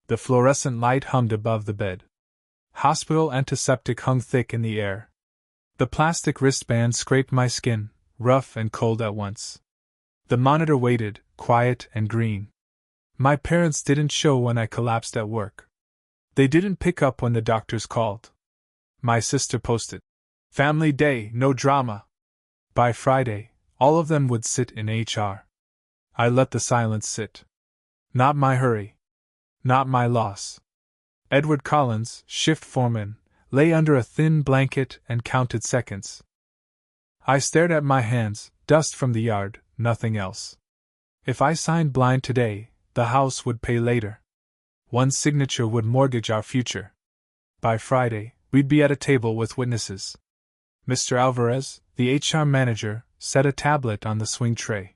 The fluorescent light hummed above the bed. Hospital antiseptic hung thick in the air. The plastic wristband scraped my skin, rough and cold at once. The monitor waited, quiet and green. My parents didn't show when I collapsed at work. They didn't pick up when the doctors called. My sister posted, "Family day, no drama." By Friday, all of them would sit in HR. I let the silence sit. Not my hurry. Not my loss. Edward Collins, shift foreman, lay under a thin blanket and counted seconds. I stared at my hands, dust from the yard, nothing else. If I signed blind today, the house would pay later. One signature would mortgage our future. By Friday, we'd be at a table with witnesses. Mr. Alvarez, the HR manager, set a tablet on the swing tray.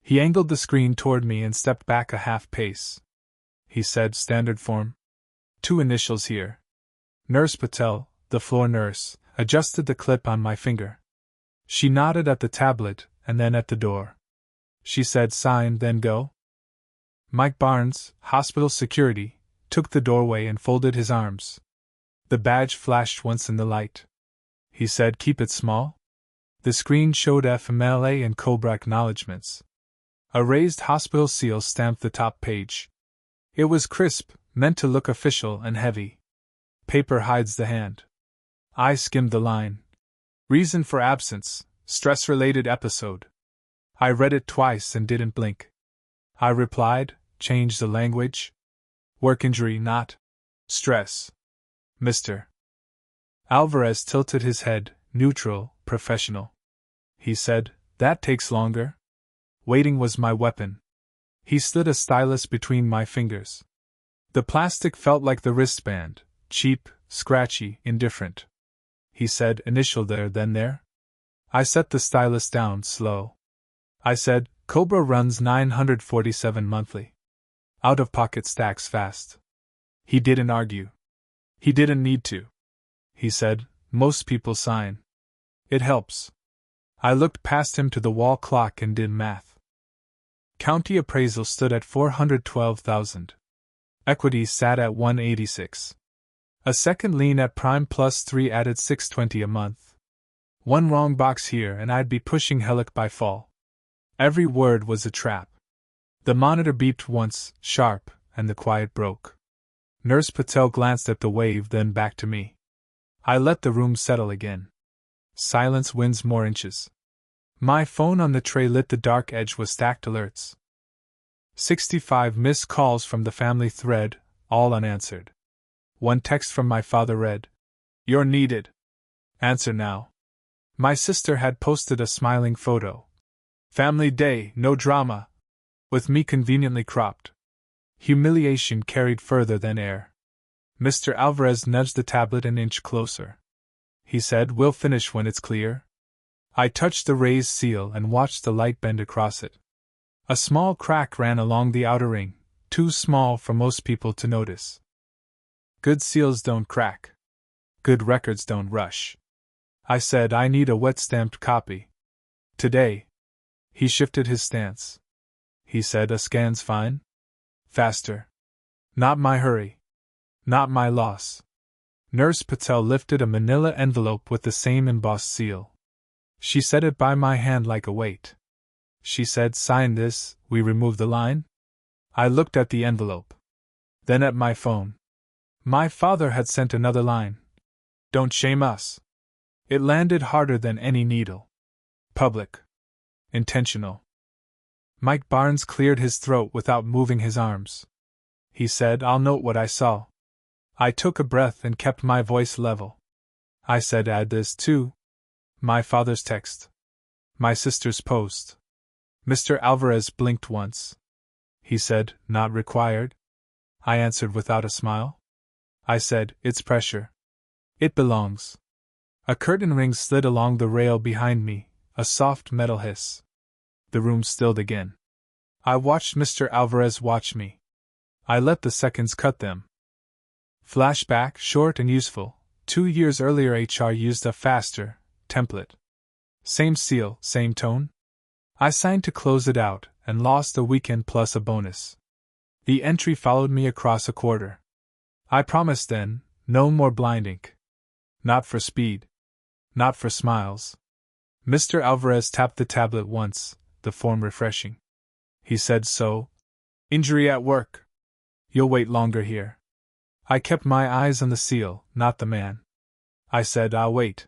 He angled the screen toward me and stepped back a half pace. He said, "Standard form. 2 initials here." Nurse Patel, the floor nurse, adjusted the clip on my finger. She nodded at the tablet and then at the door. She said, "Sign, then go." Mike Barnes, hospital security, took the doorway and folded his arms. The badge flashed once in the light. He said, "Keep it small." The screen showed FMLA and COBRA acknowledgments. A raised hospital seal stamped the top page. It was crisp, meant to look official and heavy. Paper hides the hand. I skimmed the line. Reason for absence, stress-related episode. I read it twice and didn't blink. I replied, "Change the language. Work injury, not stress." Mr. Alvarez tilted his head, neutral, professional. He said, "That takes longer." Waiting was my weapon. He slid a stylus between my fingers. The plastic felt like the wristband, cheap, scratchy, indifferent. He said, "Initial there, then there." I set the stylus down, slow. I said, "COBRA runs $947 monthly. Out-of-pocket stacks fast." He didn't argue. He didn't need to. He said, "Most people sign. It helps." I looked past him to the wall clock and did math. County appraisal stood at $412,000. Equities sat at $186. A second lien at prime plus 3 added $620 a month. One wrong box here and I'd be pushing Helic by fall. Every word was a trap. The monitor beeped once, sharp, and the quiet broke. Nurse Patel glanced at the wave, then back to me. I let the room settle again. Silence wins more inches. My phone on the tray lit, the dark edge was stacked alerts. 65 missed calls from the family thread, all unanswered. One text from my father read, "You're needed. Answer now." My sister had posted a smiling photo. "Family day, no drama," with me conveniently cropped. Humiliation carried further than air. Mr. Alvarez nudged the tablet an inch closer. He said, "We'll finish when it's clear." I touched the raised seal and watched the light bend across it. A small crack ran along the outer ring, too small for most people to notice. Good seals don't crack. Good records don't rush. I said, "I need a wet-stamped copy. Today." He shifted his stance. He said, "A scan's fine? Faster. Not my hurry. Not my loss." Nurse Patel lifted a manila envelope with the same embossed seal. She set it by my hand like a weight. She said, "Sign this, we remove the line?" I looked at the envelope. Then at my phone. My father had sent another line. "Don't shame us." It landed harder than any needle. Public. Intentional. Mike Barnes cleared his throat without moving his arms. He said, "I'll note what I saw." I took a breath and kept my voice level. I said, "Add this too." My father's text. My sister's post. Mr. Alvarez blinked once. He said, "Not required." I answered without a smile. I said, "It's pressure. It belongs." A curtain ring slid along the rail behind me, a soft metal hiss. The room stilled again. I watched Mr. Alvarez watch me. I let the seconds cut them. Flashback, short and useful. 2 years earlier HR used a faster template. Same seal, same tone. I signed to close it out, and lost a weekend plus a bonus. The entry followed me across a quarter. I promised then, no more blind ink. Not for speed. Not for smiles. Mr. Alvarez tapped the tablet once, the form refreshing. He said, "So? Injury at work. You'll wait longer here." I kept my eyes on the seal, not the man. I said, "I'll wait."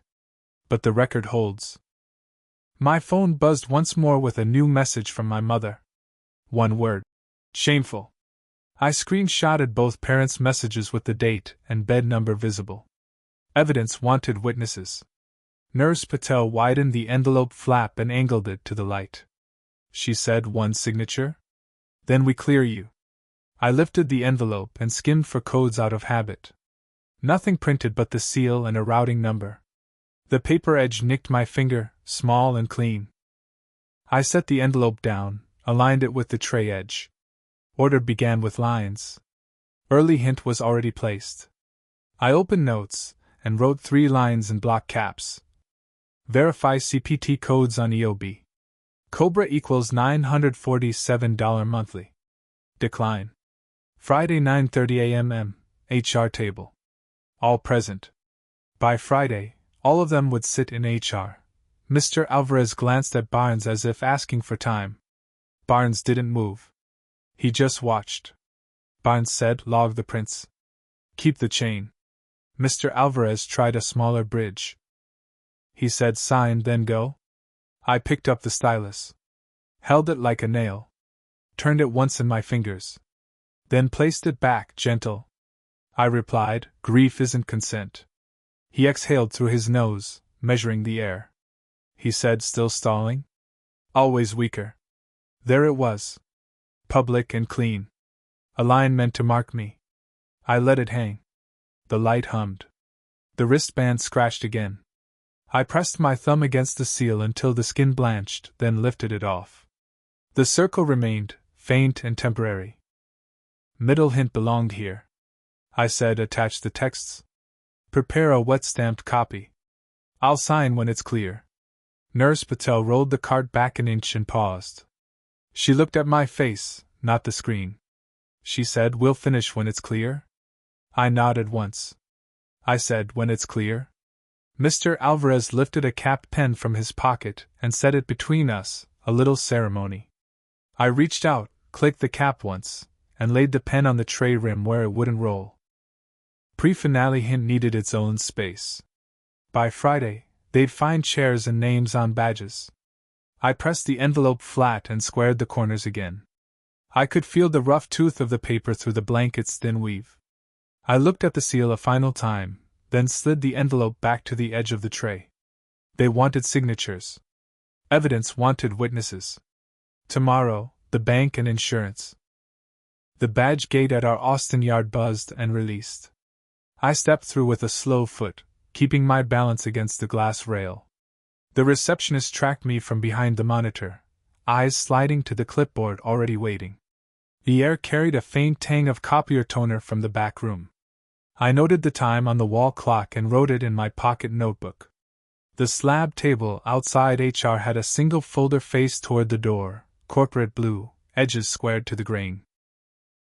But the record holds. My phone buzzed once more with a new message from my mother. One word. Shameful. I screenshotted both parents' messages with the date and bed number visible. Evidence wanted witnesses. Nurse Patel widened the envelope flap and angled it to the light. She said, "One signature? Then we clear you." I lifted the envelope and skimmed for codes out of habit. Nothing printed but the seal and a routing number. The paper edge nicked my finger, small and clean. I set the envelope down, aligned it with the tray edge. Order began with lines. Early hint was already placed. I opened notes and wrote 3 lines in block caps. Verify CPT codes on EOB. COBRA equals $947 monthly. Decline. Friday 9:30 a.m. HR table. All present. By Friday, all of them would sit in HR. Mr. Alvarez glanced at Barnes as if asking for time. Barnes didn't move. He just watched. Barnes said, "Log the prints. Keep the chain." Mr. Alvarez tried a smaller bridge. He said, "Sign, then go." I picked up the stylus. Held it like a nail. Turned it once in my fingers. Then placed it back, gentle. I replied, "Grief isn't consent." He exhaled through his nose, measuring the air. He said, still stalling? "Always weaker." There it was. Public and clean. A line meant to mark me. I let it hang. The light hummed. The wristband scratched again. I pressed my thumb against the seal until the skin blanched, then lifted it off. The circle remained, faint and temporary. Middle hint belonged here. I said, "Attach the texts. Prepare a wet-stamped copy. I'll sign when it's clear." Nurse Patel rolled the cart back an inch and paused. She looked at my face, not the screen. She said, "We'll finish when it's clear?" I nodded once. I said, "When it's clear?" Mr. Alvarez lifted a capped pen from his pocket and set it between us, a little ceremony. I reached out, clicked the cap once, and laid the pen on the tray rim where it wouldn't roll. Pre-finale hint needed its own space. By Friday, they'd find chairs and names on badges. I pressed the envelope flat and squared the corners again. I could feel the rough tooth of the paper through the blanket's thin weave. I looked at the seal a final time, then slid the envelope back to the edge of the tray. They wanted signatures. Evidence wanted witnesses. Tomorrow, the bank and insurance. The badge gate at our Austin yard buzzed and released. I stepped through with a slow foot, keeping my balance against the glass rail. The receptionist tracked me from behind the monitor, eyes sliding to the clipboard already waiting. The air carried a faint tang of copier toner from the back room. I noted the time on the wall clock and wrote it in my pocket notebook. The slab table outside HR had a single folder faced toward the door, corporate blue, edges squared to the grain.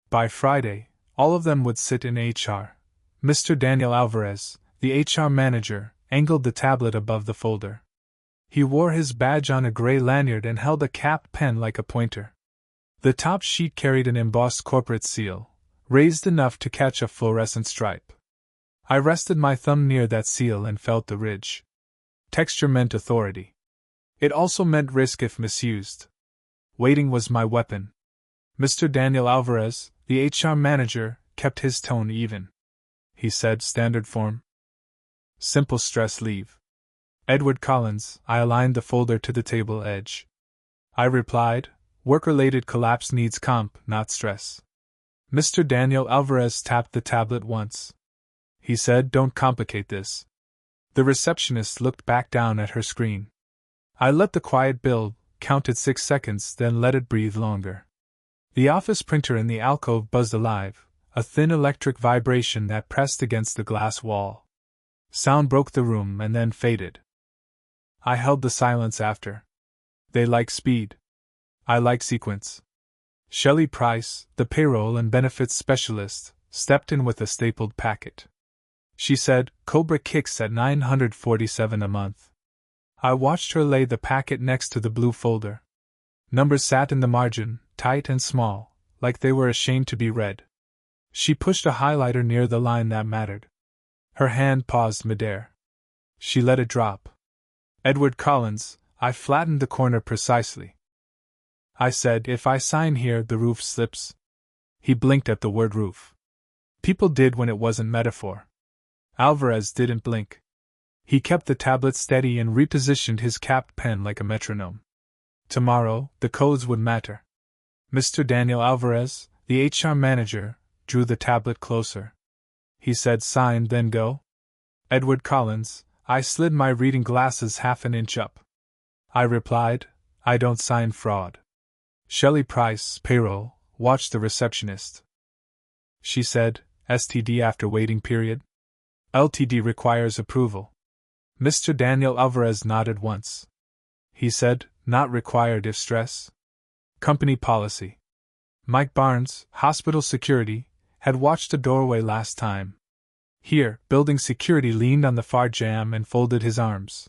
By Friday, all of them would sit in HR. Mr. Daniel Alvarez, the HR manager, angled the tablet above the folder. He wore his badge on a gray lanyard and held a capped pen like a pointer. The top sheet carried an embossed corporate seal, raised enough to catch a fluorescent stripe. I rested my thumb near that seal and felt the ridge. Texture meant authority. It also meant risk if misused. Waiting was my weapon. Mr. Daniel Alvarez, the HR manager, kept his tone even. He said, "Standard form. Simple stress leave." Edward Collins, I aligned the folder to the table edge. I replied, "Work-related collapse needs comp, not stress." Mr. Daniel Alvarez tapped the tablet once. He said, "Don't complicate this." The receptionist looked back down at her screen. I let the quiet build, counted 6 seconds, then let it breathe longer. The office printer in the alcove buzzed alive, a thin electric vibration that pressed against the glass wall. Sound broke the room and then faded. I held the silence after. They like speed. I like sequence. Shelley Price, the payroll and benefits specialist, stepped in with a stapled packet. She said, "Cobra kicks at $947 a month." I watched her lay the packet next to the blue folder. Numbers sat in the margin, tight and small, like they were ashamed to be read. She pushed a highlighter near the line that mattered. Her hand paused midair. She let it drop. "Edward Collins," I flattened the corner precisely. I said, "If I sign here, the roof slips." He blinked at the word roof. People did when it wasn't metaphor. Alvarez didn't blink. He kept the tablet steady and repositioned his capped pen like a metronome. Tomorrow, the codes would matter. Mr. Daniel Alvarez, the HR manager, drew the tablet closer. He said, "Sign, then go." "Edward Collins." I slid my reading glasses half an inch up. I replied, "I don't sign fraud." Shelley Price, payroll, watched the receptionist. She said, "STD after waiting period?" "LTD requires approval." Mr. Daniel Alvarez nodded once. He said, "Not required if stress." Company policy. Mike Barnes, hospital security, had watched the doorway last time. Here, building security leaned on the far jamb and folded his arms.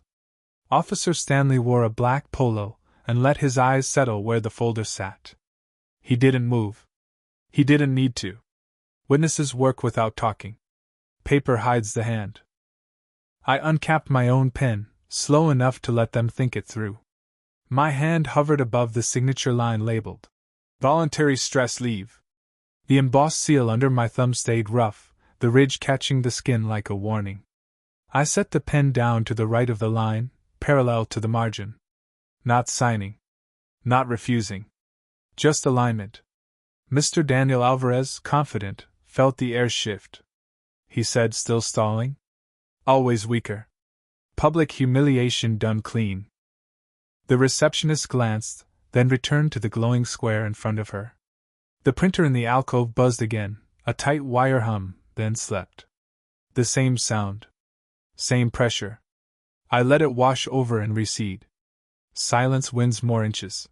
Officer Stanley wore a black polo and let his eyes settle where the folder sat. He didn't move. He didn't need to. Witnesses work without talking. Paper hides the hand. I uncapped my own pen, slow enough to let them think it through. My hand hovered above the signature line labeled "Voluntary Stress Leave." The embossed seal under my thumb stayed rough, the ridge catching the skin like a warning. I set the pen down to the right of the line, parallel to the margin. Not signing. Not refusing. Just alignment. Mr. Daniel Alvarez, confident, felt the air shift. He said, still stalling? "Always weaker. Public humiliation done clean." The receptionist glanced, then returned to the glowing square in front of her. The printer in the alcove buzzed again, a tight wire hum, then slept. The same sound. Same pressure. I let it wash over and recede. Silence wins more inches.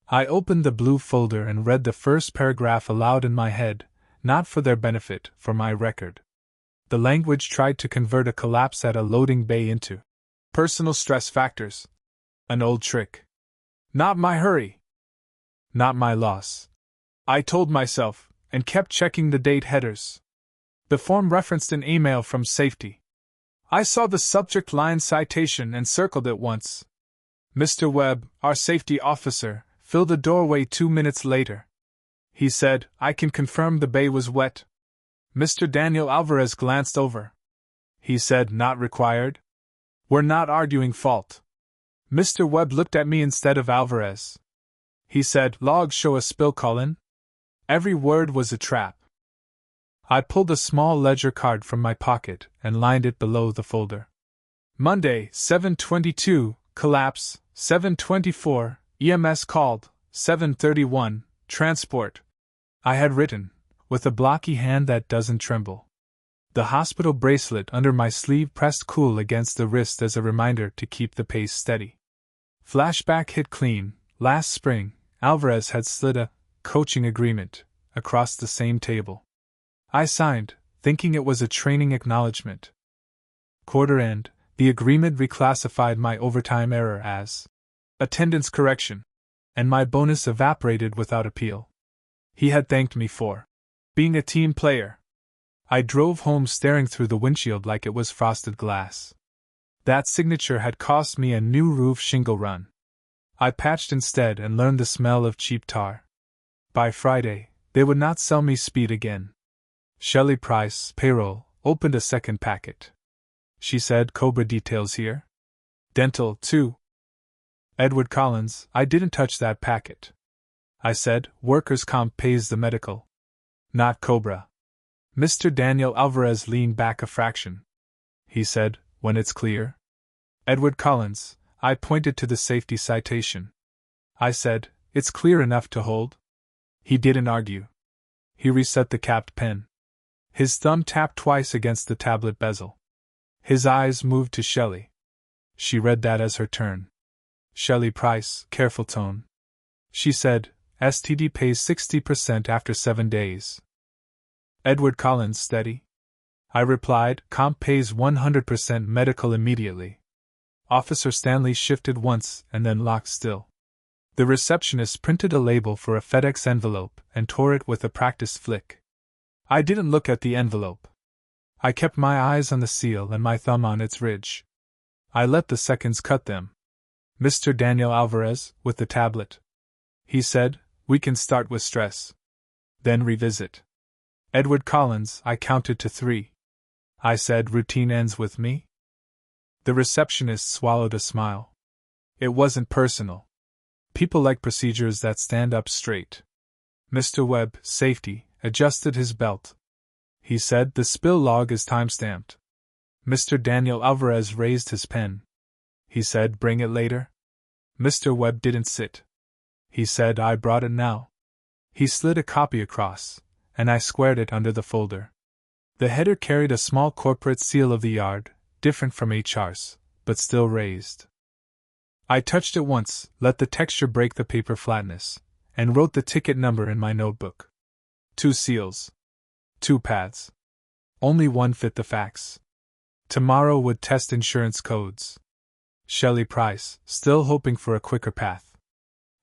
I opened the blue folder and read the first paragraph aloud in my head, not for their benefit, for my record. The language tried to convert a collapse at a loading bay into personal stress factors. An old trick. Not my hurry. Not my loss. I told myself, and kept checking the date headers. The form referenced an email from safety. I saw the subject line citation and circled it once. Mr. Webb, our safety officer, filled the doorway 2 minutes later. He said, "I can confirm the bay was wet." Mr. Daniel Alvarez glanced over. He said, "Not required." "We're not arguing fault." Mr. Webb looked at me instead of Alvarez. He said, "Logs show a spill, Colin." Every word was a trap. I pulled a small ledger card from my pocket and lined it below the folder. Monday, 7/22, collapse, 7/24, EMS called, 7/31, transport. I had written, with a blocky hand that doesn't tremble. The hospital bracelet under my sleeve pressed cool against the wrist as a reminder to keep the pace steady. Flashback hit clean. Last spring, Alvarez had slid a coaching agreement across the same table. I signed, thinking it was a training acknowledgement. Quarter end, the agreement reclassified my overtime error as attendance correction, and my bonus evaporated without appeal. He had thanked me for being a team player. I drove home staring through the windshield like it was frosted glass. That signature had cost me a new roof shingle run. I patched instead and learned the smell of cheap tar. By Friday, they would not sell me speed again. Shelley Price, payroll, opened a second packet. She said, "Cobra details here? Dental, too." "Edward Collins, I didn't touch that packet." I said, "Workers' comp pays the medical. Not Cobra." Mr. Daniel Alvarez leaned back a fraction. He said, "When it's clear?" "Edward Collins," I pointed to the safety citation. I said, "It's clear enough to hold." He didn't argue. He reset the capped pen. His thumb tapped twice against the tablet bezel. His eyes moved to Shelley. She read that as her turn. "Shelley Price, careful tone." She said, STD pays 60% after 7 days. Edward Collins, steady. I replied, comp pays 100% medical immediately. Officer Stanley shifted once and then locked still. The receptionist printed a label for a FedEx envelope and tore it with a practiced flick. I didn't look at the envelope. I kept my eyes on the seal and my thumb on its ridge. I let the seconds cut them. Mr. Daniel Alvarez, with the tablet. He said, we can start with stress. Then revisit. Edward Collins, I counted to 3. I said, routine ends with me? The receptionist swallowed a smile. It wasn't personal. People like procedures that stand up straight. Mr. Webb, safety, adjusted his belt. He said, the spill log is time-stamped. Mr. Daniel Alvarez raised his pen. He said, bring it later. Mr. Webb didn't sit. He said, I brought it now. He slid a copy across, and I squared it under the folder. The header carried a small corporate seal of the yard, different from HR's, but still raised. I touched it once, let the texture break the paper flatness, and wrote the ticket number in my notebook. 2 seals. 2 paths. Only one fit the facts. Tomorrow would test insurance codes. Shelley Price, still hoping for a quicker path.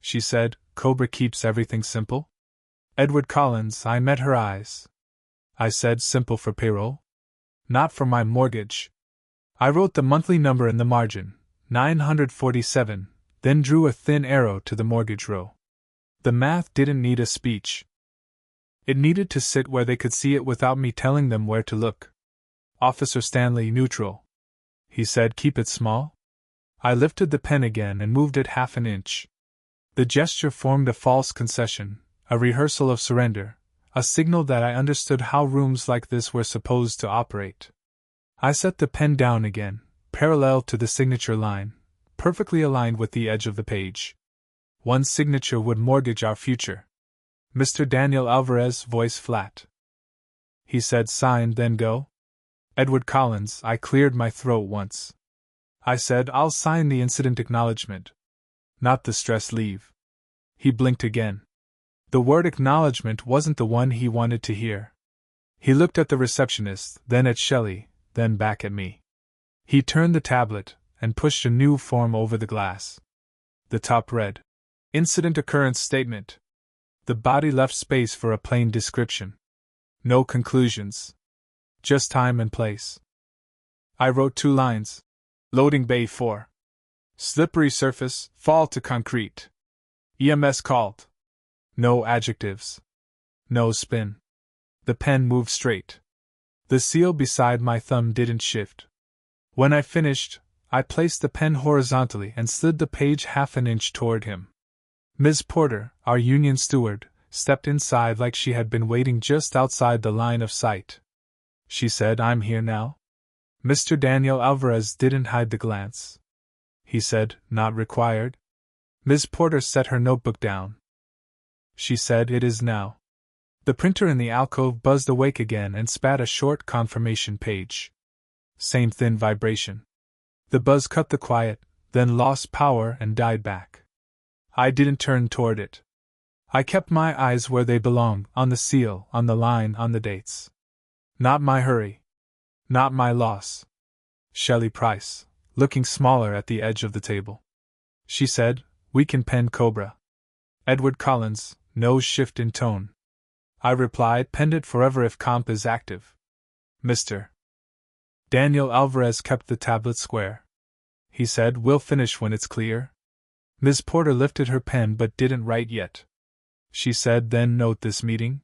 She said, Cobra keeps everything simple? Edward Collins, I met her eyes. I said, simple for payroll? Not for my mortgage. I wrote the monthly number in the margin, 947, then drew a thin arrow to the mortgage row. The math didn't need a speech. It needed to sit where they could see it without me telling them where to look. Officer Stanley, neutral. He said, keep it small. I lifted the pen again and moved it half an inch. The gesture formed a false concession, a rehearsal of surrender, a signal that I understood how rooms like this were supposed to operate. I set the pen down again, parallel to the signature line, perfectly aligned with the edge of the page. One signature would mortgage our future. Mr. Daniel Alvarez, voice flat. He said, sign, then go. Edward Collins, I cleared my throat once. I said, I'll sign the incident acknowledgement. Not the stress leave. He blinked again. The word acknowledgement wasn't the one he wanted to hear. He looked at the receptionist, then at Shelley, then back at me. He turned the tablet and pushed a new form over the glass. The top read, Incident Occurrence Statement. The body left space for a plain description. No conclusions. Just time and place. I wrote 2 lines. Loading bay 4. Slippery surface, fall to concrete. EMS called. No adjectives. No spin. The pen moved straight. The seal beside my thumb didn't shift. When I finished, I placed the pen horizontally and slid the page half an inch toward him. Ms. Porter, our union steward, stepped inside like she had been waiting just outside the line of sight. She said, I'm here now. Mr. Daniel Alvarez didn't hide the glance. He said, not required. Ms. Porter set her notebook down. She said, it is now. The printer in the alcove buzzed awake again and spat a short confirmation page. Same thin vibration. The buzz cut the quiet, then lost power and died back. I didn't turn toward it. I kept my eyes where they belonged, on the seal, on the line, on the dates. Not my hurry. Not my loss. Shelley Price, looking smaller at the edge of the table. She said, we can pen COBRA. Edward Collins, no shift in tone. I replied, penned it forever if comp is active. Mr. Daniel Alvarez kept the tablet square. He said, we'll finish when it's clear. Ms. Porter lifted her pen but didn't write yet. She said, then note this meeting.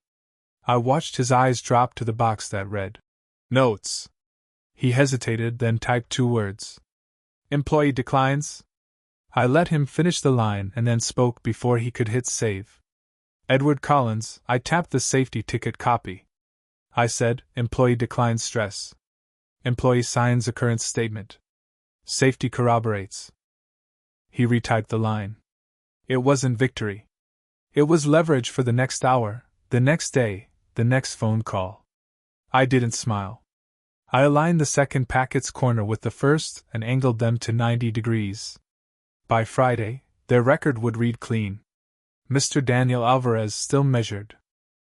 I watched his eyes drop to the box that read, Notes. He hesitated, then typed 2 words. Employee declines. I let him finish the line and then spoke before he could hit save. Edward Collins, I tapped the safety ticket copy. I said, employee declines stress. Employee signs occurrence statement. Safety corroborates. He retyped the line. It wasn't victory. It was leverage for the next hour, the next day, the next phone call. I didn't smile. I aligned the second packet's corner with the first and angled them to 90 degrees. By Friday, their record would read clean. Mr. Daniel Alvarez still measured.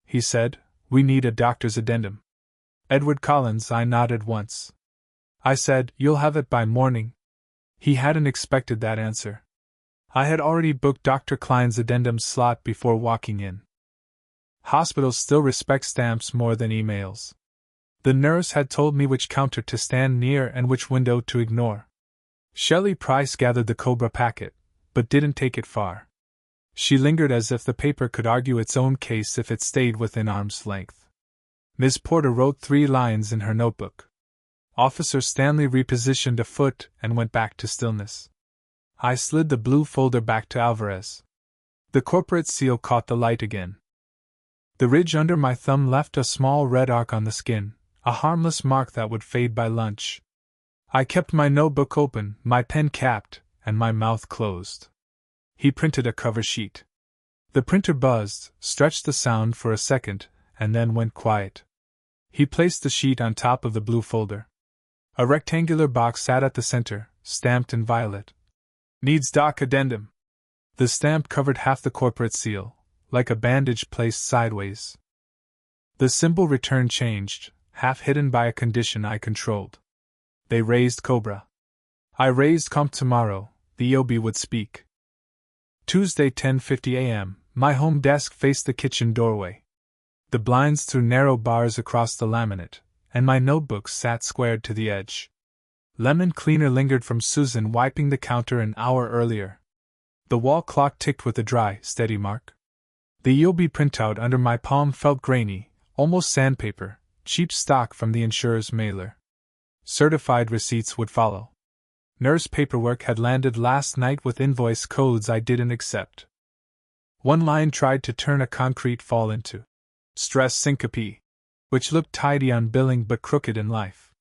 He said, "We need a doctor's addendum." Edward Collins, I nodded once. I said, "You'll have it by morning." He hadn't expected that answer. I had already booked Dr. Klein's addendum slot before walking in. Hospitals still respect stamps more than emails. The nurse had told me which counter to stand near and which window to ignore. Shelley Price gathered the COBRA packet, but didn't take it far. She lingered as if the paper could argue its own case if it stayed within arm's length. Ms. Porter wrote 3 lines in her notebook. Officer Stanley repositioned a foot and went back to stillness. I slid the blue folder back to Alvarez. The corporate seal caught the light again. The ridge under my thumb left a small red arc on the skin, a harmless mark that would fade by lunch. I kept my notebook open, my pen capped, and my mouth closed. He printed a cover sheet. The printer buzzed, stretched the sound for a second, and then went quiet. He placed the sheet on top of the blue folder. A rectangular box sat at the center, stamped in violet. "Needs doc addendum." The stamp covered half the corporate seal, like a bandage placed sideways. The symbol return changed, half hidden by a condition I controlled. They raised COBRA. I raised comp tomorrow, the EOB would speak. Tuesday 10:50 a.m., my home desk faced the kitchen doorway. The blinds threw narrow bars across the laminate, and my notebook sat squared to the edge. Lemon cleaner lingered from Susan wiping the counter an hour earlier. The wall clock ticked with a dry, steady mark. The EOB printout under my palm felt grainy, almost sandpaper, cheap stock from the insurer's mailer. Certified receipts would follow. Nurse paperwork had landed last night with invoice codes I didn't accept. One line tried to turn a concrete fall into stress syncope, which looked tidy on billing but crooked in life.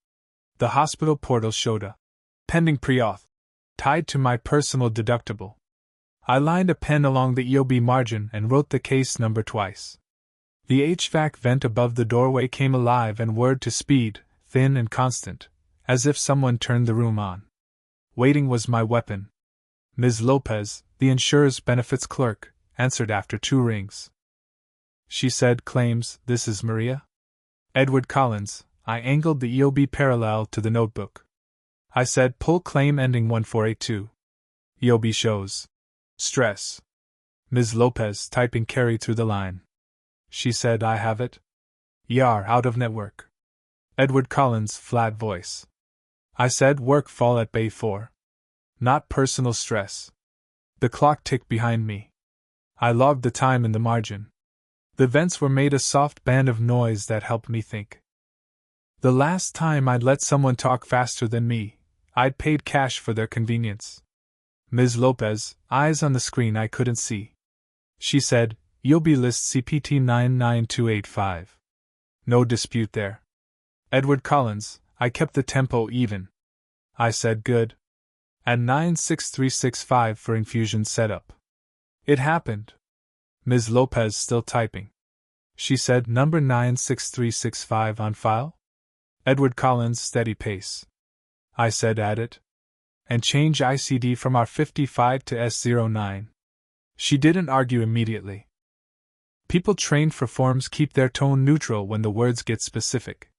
The hospital portal showed a pending pre-auth, tied to my personal deductible. I lined a pen along the EOB margin and wrote the case number twice. The HVAC vent above the doorway came alive and whirred to speed, thin and constant, as if someone turned the room on. Waiting was my weapon. Ms. Lopez, the insurer's benefits clerk, answered after 2 rings. She said, "Claims, this is Maria?" Edward Collins. I angled the EOB parallel to the notebook. I said, "Pull claim ending 1482. EOB shows stress." Ms. Lopez, typing, carried through the line. She said, "I have it." "Yar, out of network." Edward Collins, flat voice. I said, "Work fall at bay 4. Not personal stress." The clock ticked behind me. I logged the time in the margin. The vents were made a soft band of noise that helped me think. The last time I'd let someone talk faster than me, I'd paid cash for their convenience. Ms. Lopez, eyes on the screen I couldn't see. She said, "EOB list CPT 99285. No dispute there." Edward Collins, I kept the tempo even. I said, "Good." And 96365 for infusion setup. It happened. Ms. Lopez still typing. She said, "Number 96365 on file?" Edward Collins, steady pace. I said, "Add it. And change ICD from R55 to S09. She didn't argue immediately. People trained for forms keep their tone neutral when the words get specific.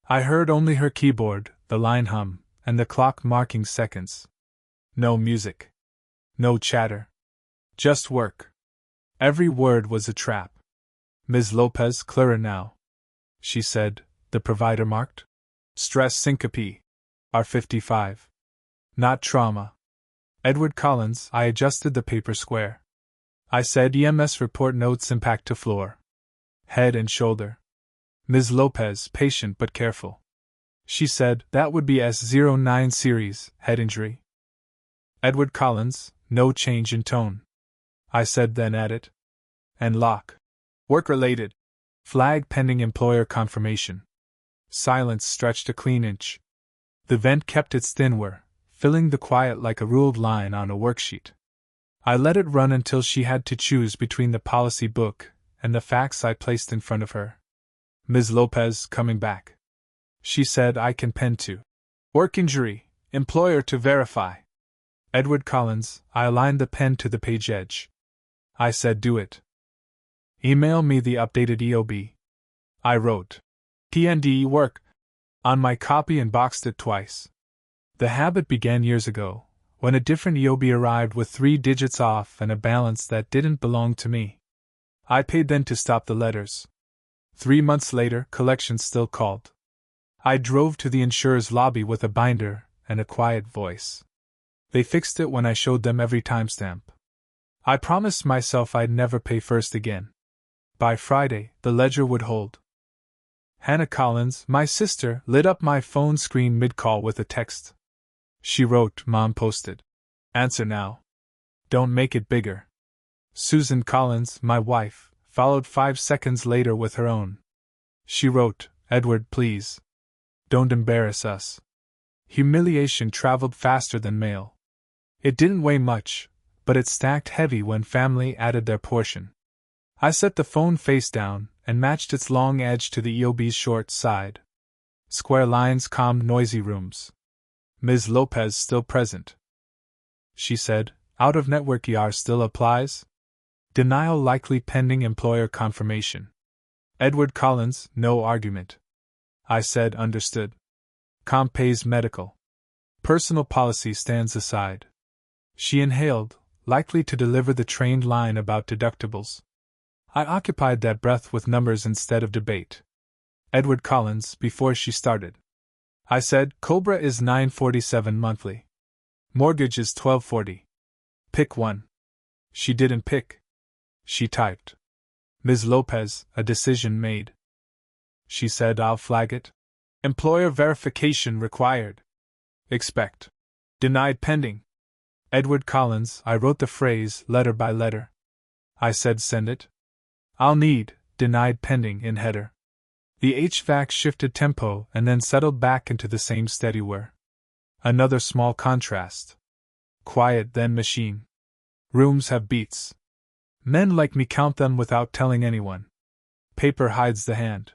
I heard only her keyboard, the line hum, and the clock marking seconds. No music. No chatter. Just work. Every word was a trap. "Ms. Lopez, clearer now," she said. The provider marked stress syncope. R55. Not trauma. Edward Collins, I adjusted the paper square. I said, "EMS report notes impact to floor. Head and shoulder." Ms. Lopez, patient but careful. She said, "That would be S09 series, head injury." Edward Collins, no change in tone. I said, "Then add it. And lock. Work-related. Flag pending employer confirmation." Silence stretched a clean inch. The vent kept its thin whir, filling the quiet like a ruled line on a worksheet. I let it run until she had to choose between the policy book and the facts I placed in front of her. Ms. Lopez, coming back. She said, "I can pen to. Work injury, employer to verify." Edward Collins, I aligned the pen to the page edge. I said, do it. Email me the updated EOB. I wrote. PND work on my copy and boxed it twice. The habit began years ago, when a different EOB arrived with 3 digits off and a balance that didn't belong to me. I paid then to stop the letters. 3 months later, collections still called. I drove to the insurer's lobby with a binder and a quiet voice. They fixed it when I showed them every timestamp. I promised myself I'd never pay first again. By Friday, the ledger would hold. Hannah Collins, my sister, lit up my phone screen mid-call with a text. She wrote, Mom posted. Answer now. Don't make it bigger. Susan Collins, my wife, followed 5 seconds later with her own. She wrote, Edward, please. Don't embarrass us. Humiliation traveled faster than mail. It didn't weigh much, but it stacked heavy when family added their portion. I set the phone face down and matched its long edge to the EOB's short side. Square lines calmed noisy rooms. Ms. Lopez still present. She said, out-of-network ER still applies? Denial likely pending employer confirmation. Edward Collins, no argument. I said, understood. Comp pays medical. Personal policy stands aside. She inhaled, likely to deliver the trained line about deductibles. I occupied that breath with numbers instead of debate. Edward Collins, before she started. I said, COBRA is $947 monthly. Mortgage is $1240. Pick one. She didn't pick. She typed. Ms. Lopez, a decision made. She said, I'll flag it. Employer verification required. Expect. Denied pending. Edward Collins, I wrote the phrase letter by letter. I said, send it. I'll need, denied pending in header. The HVAC shifted tempo and then settled back into the same steady whir. Another small contrast. Quiet then machine. Rooms have beats. Men like me count them without telling anyone. Paper hides the hand.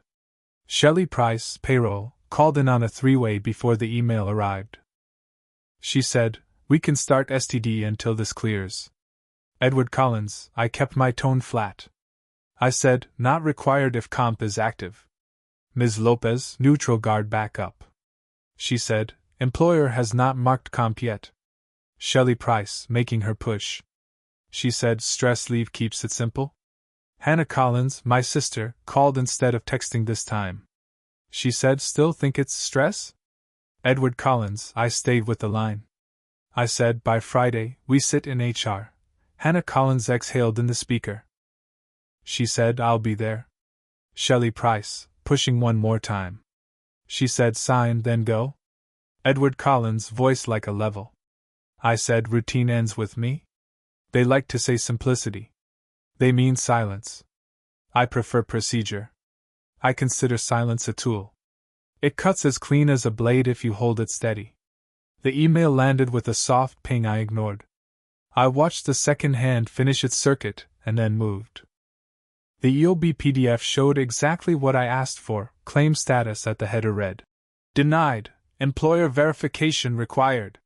Shelley Price, payroll, called in on a 3-way before the email arrived. She said, we can start STD until this clears. Edward Collins, I kept my tone flat. I said, not required if comp is active. Ms. Lopez, neutral guard back up. She said, employer has not marked comp yet. Shelley Price, making her push. She said, stress leave keeps it simple. Hannah Collins, my sister, called instead of texting this time. She said, still think it's stress? Edward Collins, I stayed with the line. I said, by Friday, we sit in HR. Hannah Collins exhaled in the speaker. She said, I'll be there. Shelley Price, pushing one more time. She said, sign, then go? Edward Collins, voice like a level. I said, routine ends with me? They like to say simplicity. They mean silence. I prefer procedure. I consider silence a tool. It cuts as clean as a blade if you hold it steady. The email landed with a soft ping I ignored. I watched the second hand finish its circuit and then moved. The EOB PDF showed exactly what I asked for. Claim status at the header read. Denied. Employer verification required.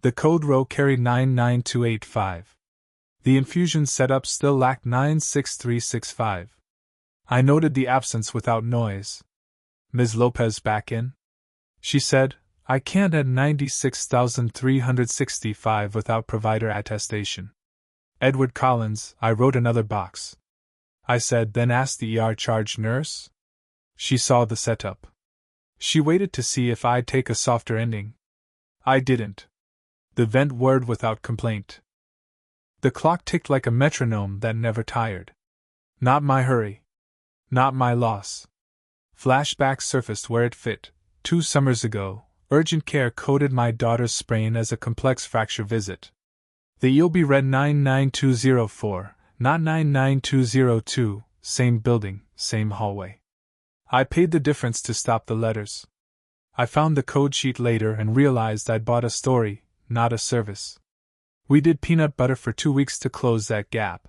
The code row carried 99285. The infusion setup still lacked 96365. I noted the absence without noise. Ms. Lopez back in? She said, I can't add 96,365 without provider attestation. Edward Collins, I wrote another box. I said, then ask the ER charge nurse? She saw the setup. She waited to see if I'd take a softer ending. I didn't. The vent whirred without complaint. The clock ticked like a metronome that never tired. Not my hurry. Not my loss. Flashback surfaced where it fit. 2 summers ago, urgent care coded my daughter's sprain as a complex fracture visit. The EOB read 99204. Not 99202, same building, same hallway. I paid the difference to stop the letters. I found the code sheet later and realized I'd bought a story, not a service. We did peanut butter for 2 weeks to close that gap.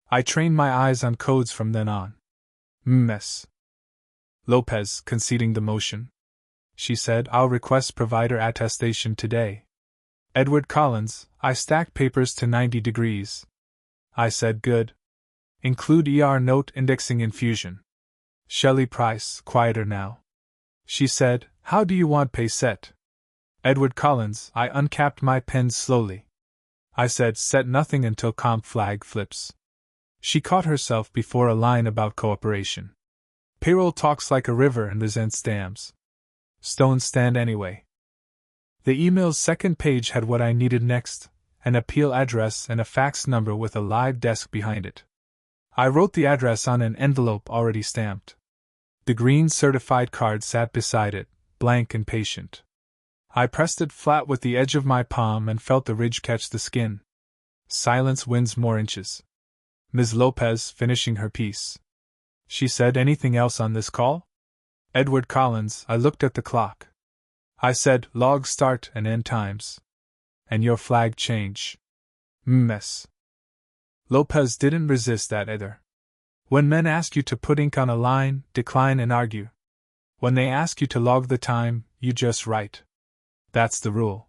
I trained my eyes on codes from then on. Ms. Lopez, conceding the motion. She said, I'll request provider attestation today. Edward Collins, I stacked papers to 90 degrees. I said, good. Include ER note indexing infusion. Shelley Price, quieter now. She said, how do you want pay set? Edward Collins, I uncapped my pen slowly. I said, set nothing until comp flag flips. She caught herself before a line about cooperation. Payroll talks like a river and resents dams. Stones stand anyway. The email's second page had what I needed next, an appeal address and a fax number with a live desk behind it. I wrote the address on an envelope already stamped. The green certified card sat beside it, blank and patient. I pressed it flat with the edge of my palm and felt the ridge catch the skin. Silence wins more inches. Ms. Lopez finishing her piece. She said, anything else on this call? Edward Collins, I looked at the clock. I said, log start and end times. And your flag change. Mess. Lopez didn't resist that either. When men ask you to put ink on a line, decline and argue. When they ask you to log the time, you just write. That's the rule.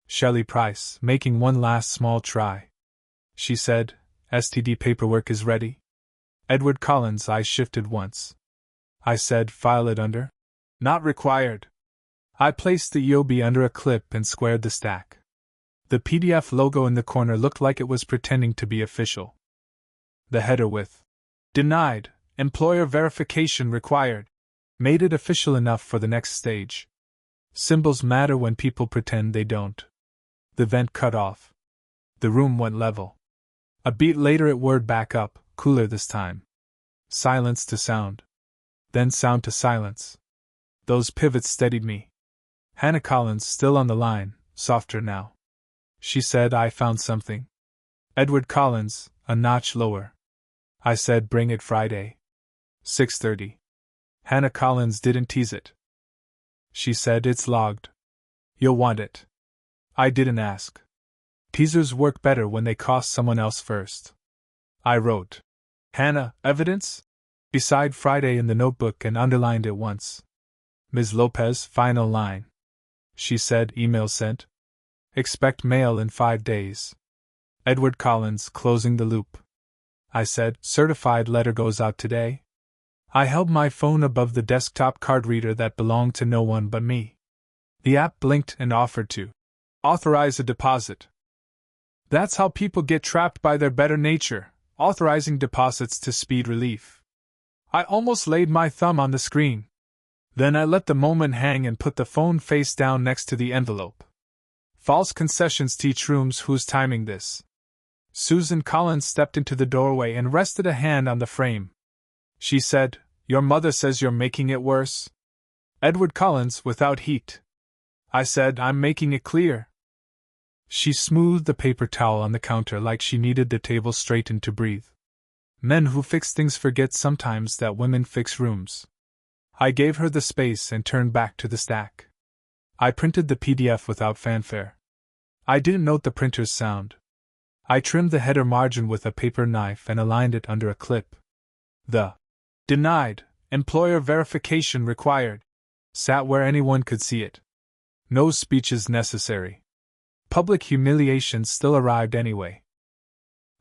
Shelley Price, making one last small try. She said, STD paperwork is ready. Edward Collins' eyes shifted once. I said, file it under? Not required. I placed the EOB under a clip and squared the stack. The PDF logo in the corner looked like it was pretending to be official. The header with denied, employer verification required, made it official enough for the next stage. Symbols matter when people pretend they don't. The vent cut off. The room went level. A beat later it whirred back up, cooler this time. Silence to sound. Then sound to silence. Those pivots steadied me. Hannah Collins, still on the line, softer now. She said, I found something. Edward Collins, a notch lower. I said, bring it Friday. 6:30. Hannah Collins didn't tease it. She said, it's logged. You'll want it. I didn't ask. Teasers work better when they cost someone else first. I wrote, Hannah, evidence? Beside Friday in the notebook and underlined it once. Ms. Lopez, final line. She said, email sent. Expect mail in 5 days. Edward Collins, closing the loop. I said, certified letter goes out today. I held my phone above the desktop card reader that belonged to no one but me. The app blinked and offered to authorize a deposit. That's how people get trapped by their better nature, authorizing deposits to speed relief. I almost laid my thumb on the screen. Then I let the moment hang and put the phone face down next to the envelope. False concessions teach rooms who's timing this. Susan Collins stepped into the doorway and rested a hand on the frame. She said, your mother says you're making it worse? Edward Collins, without heat. I said, I'm making it clear. She smoothed the paper towel on the counter like she needed the table straightened to breathe. Men who fix things forget sometimes that women fix rooms. I gave her the space and turned back to the stack. I printed the PDF without fanfare. I didn't note the printer's sound. I trimmed the header margin with a paper knife and aligned it under a clip. The denied, employer verification required, sat where anyone could see it. No speeches necessary. Public humiliation still arrived anyway.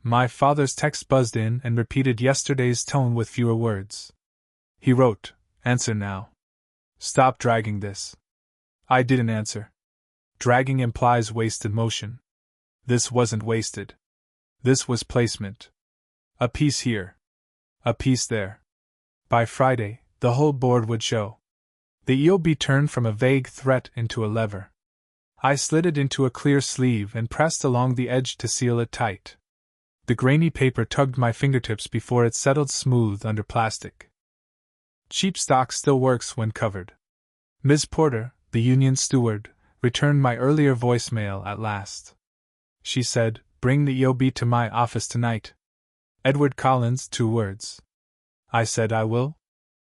My father's text buzzed in and repeated yesterday's tone with fewer words. He wrote, answer now. Stop dragging this. I didn't answer. Dragging implies wasted motion. This wasn't wasted. This was placement. A piece here. A piece there. By Friday, the whole board would show. The EOB turned from a vague threat into a lever. I slid it into a clear sleeve and pressed along the edge to seal it tight. The grainy paper tugged my fingertips before it settled smooth under plastic. Cheap stock still works when covered. Ms. Porter, the union steward, returned my earlier voicemail at last. She said, bring the EOB to my office tonight. Edward Collins, 2 words. I said I will.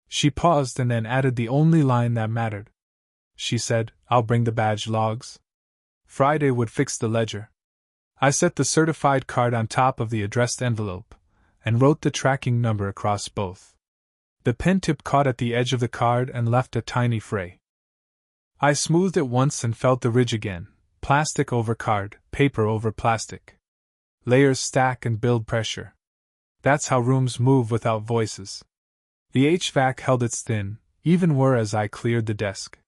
She paused and then added the only line that mattered. She said, I'll bring the badge logs. Friday would fix the ledger. I set the certified card on top of the addressed envelope, and wrote the tracking number across both. The pen tip caught at the edge of the card and left a tiny fray. I smoothed it once and felt the ridge again, plastic over card, paper over plastic. Layers stack and build pressure. That's how rooms move without voices. The HVAC held its thin, even whir as I cleared the desk.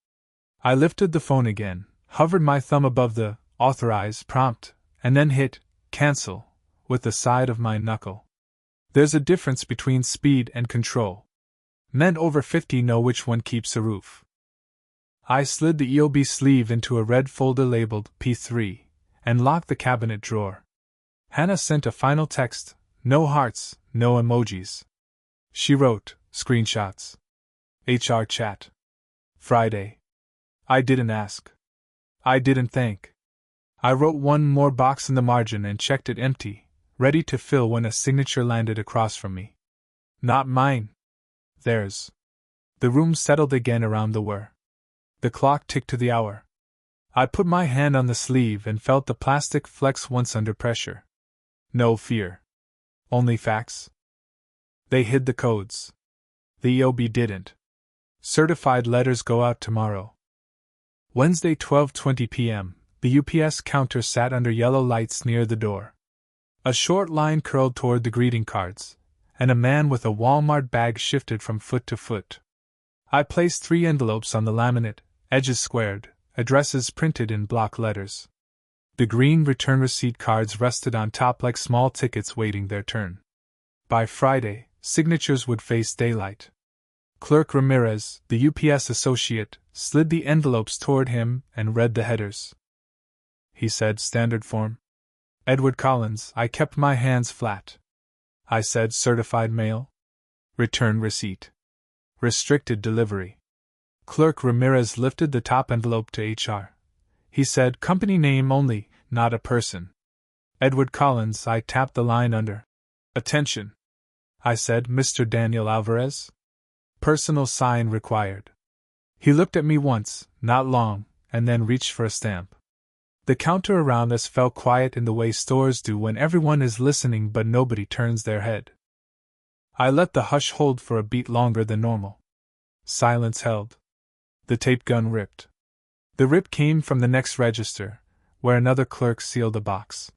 I lifted the phone again, hovered my thumb above the authorize prompt, and then hit cancel with the side of my knuckle. There's a difference between speed and control. Men over 50 know which one keeps a roof. I slid the EOB sleeve into a red folder labeled P3 and locked the cabinet drawer. Hannah sent a final text, no hearts, no emojis. She wrote, screenshots. HR chat. Friday. I didn't ask. I didn't thank. I wrote one more box in the margin and checked it empty, ready to fill when a signature landed across from me. Not mine. Theirs. The room settled again around the whir. The clock ticked to the hour. I put my hand on the sleeve and felt the plastic flex once under pressure. No fear. Only facts. They hid the codes. The EOB didn't. Certified letters go out tomorrow. Wednesday, 12:20 p.m., the UPS counter sat under yellow lights near the door. A short line curled toward the greeting cards, and a man with a Walmart bag shifted from foot to foot. I placed 3 envelopes on the laminate, edges squared, addresses printed in block letters. The green return receipt cards rested on top like small tickets waiting their turn. By Friday, signatures would face daylight. Clerk Ramirez, the UPS associate, slid the envelopes toward him and read the headers. He said, standard form. Edward Collins. I kept my hands flat. I said, certified mail. Return receipt. Restricted delivery. Clerk Ramirez lifted the top envelope to HR. He said, company name only, not a person. Edward Collins. I tapped the line under. Attention. I said, Mr. Daniel Alvarez? Personal sign required. He looked at me once, not long, and then reached for a stamp. The counter around us fell quiet in the way stores do when everyone is listening but nobody turns their head. I let the hush hold for a beat longer than normal. Silence held. The tape gun ripped. The rip came from the next register, where another clerk sealed a box.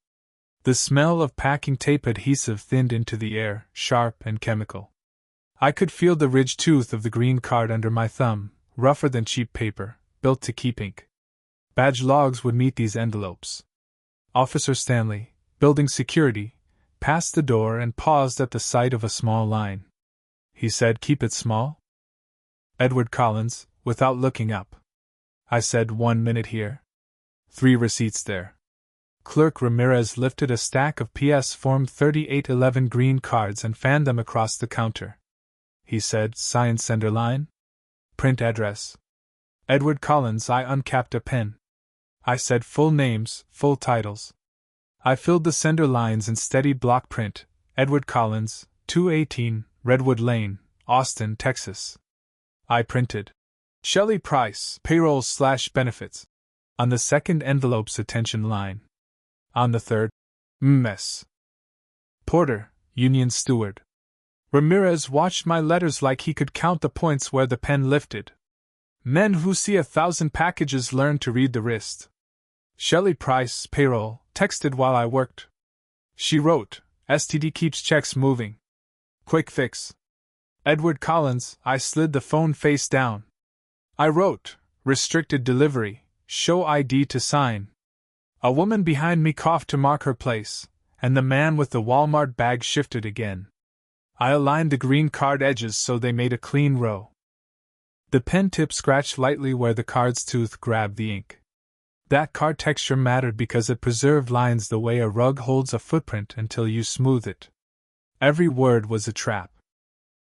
The smell of packing tape adhesive thinned into the air, sharp and chemical. I could feel the ridged tooth of the green card under my thumb, rougher than cheap paper, built to keep ink. Badge logs would meet these envelopes. Officer Stanley, building security, passed the door and paused at the sight of a small line. He said, keep it small? Edward Collins, without looking up. I said, 1 minute here. 3 receipts there. Clerk Ramirez lifted a stack of PS Form 3811 green cards and fanned them across the counter. He said, sign sender line? Print address. Edward Collins. I uncapped a pen. I said, full names, full titles. I filled the sender lines in steady block print. Edward Collins, 218, Redwood Lane, Austin, Texas. I printed. Shelley Price, payroll/benefits. On the second envelope's attention line. On the third, Ms. Porter, union steward. Ramirez watched my letters like he could count the points where the pen lifted. Men who see 1,000 packages learn to read the wrist. Shelley Price, payroll, texted while I worked. She wrote, STD keeps checks moving. Quick fix. Edward Collins. I slid the phone face down. I wrote, restricted delivery, show ID to sign. A woman behind me coughed to mark her place, and the man with the Walmart bag shifted again. I aligned the green card edges so they made a clean row. The pen tip scratched lightly where the card's tooth grabbed the ink. That card texture mattered because it preserved lines the way a rug holds a footprint until you smooth it. Every word was a trap.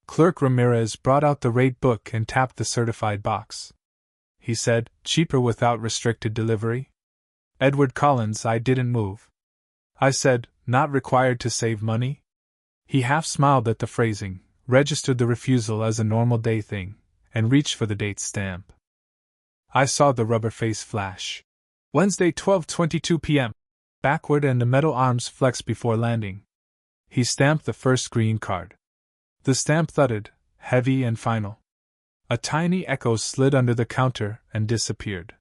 Clerk Ramirez brought out the rate book and tapped the certified box. He said, cheaper without restricted delivery? Edward Collins. I didn't move. I said, not required to save money? He half smiled at the phrasing, registered the refusal as a normal day thing, and reached for the date stamp. I saw the rubber face flash. Wednesday, 12:22 p.m. Backward and the metal arms flexed before landing. He stamped the first green card. The stamp thudded, heavy and final. A tiny echo slid under the counter and disappeared.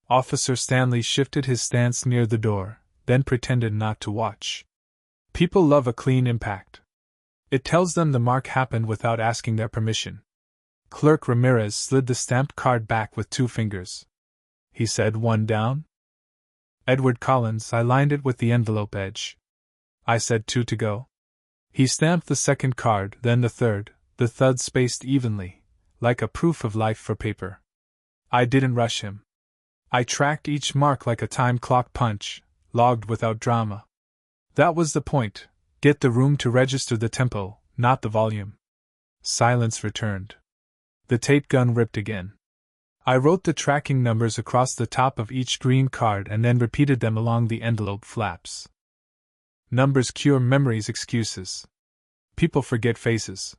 Officer Stanley shifted his stance near the door, then pretended not to watch. People love a clean impact. It tells them the mark happened without asking their permission. Clerk Ramirez slid the stamped card back with 2 fingers. He said, "One down?" Edward Collins, I lined it with the envelope edge. I said, 2 to go. He stamped the second card, then the third, the thud spaced evenly, like a proof of life for paper. I didn't rush him. I tracked each mark like a time clock punch, logged without drama. That was the point, get the room to register the tempo, not the volume. Silence returned. The tape gun ripped again. I wrote the tracking numbers across the top of each green card and then repeated them along the envelope flaps. Numbers cure memory's excuses. People forget faces.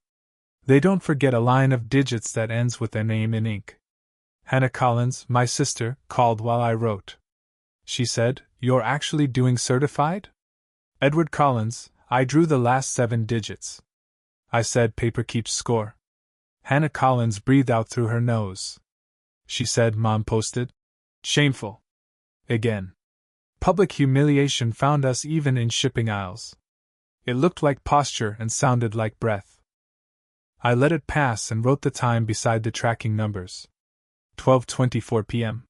They don't forget a line of digits that ends with their name in ink. Hannah Collins, my sister, called while I wrote. She said, "You're actually doing certified?" Edward Collins, I drew the last 7 digits. I said, "Paper keeps score." Hannah Collins breathed out through her nose. She said, "Mom posted." Shameful. Again. Public humiliation found us even in shipping aisles. It looked like posture and sounded like breath. I let it pass and wrote the time beside the tracking numbers. 12:24 p.m.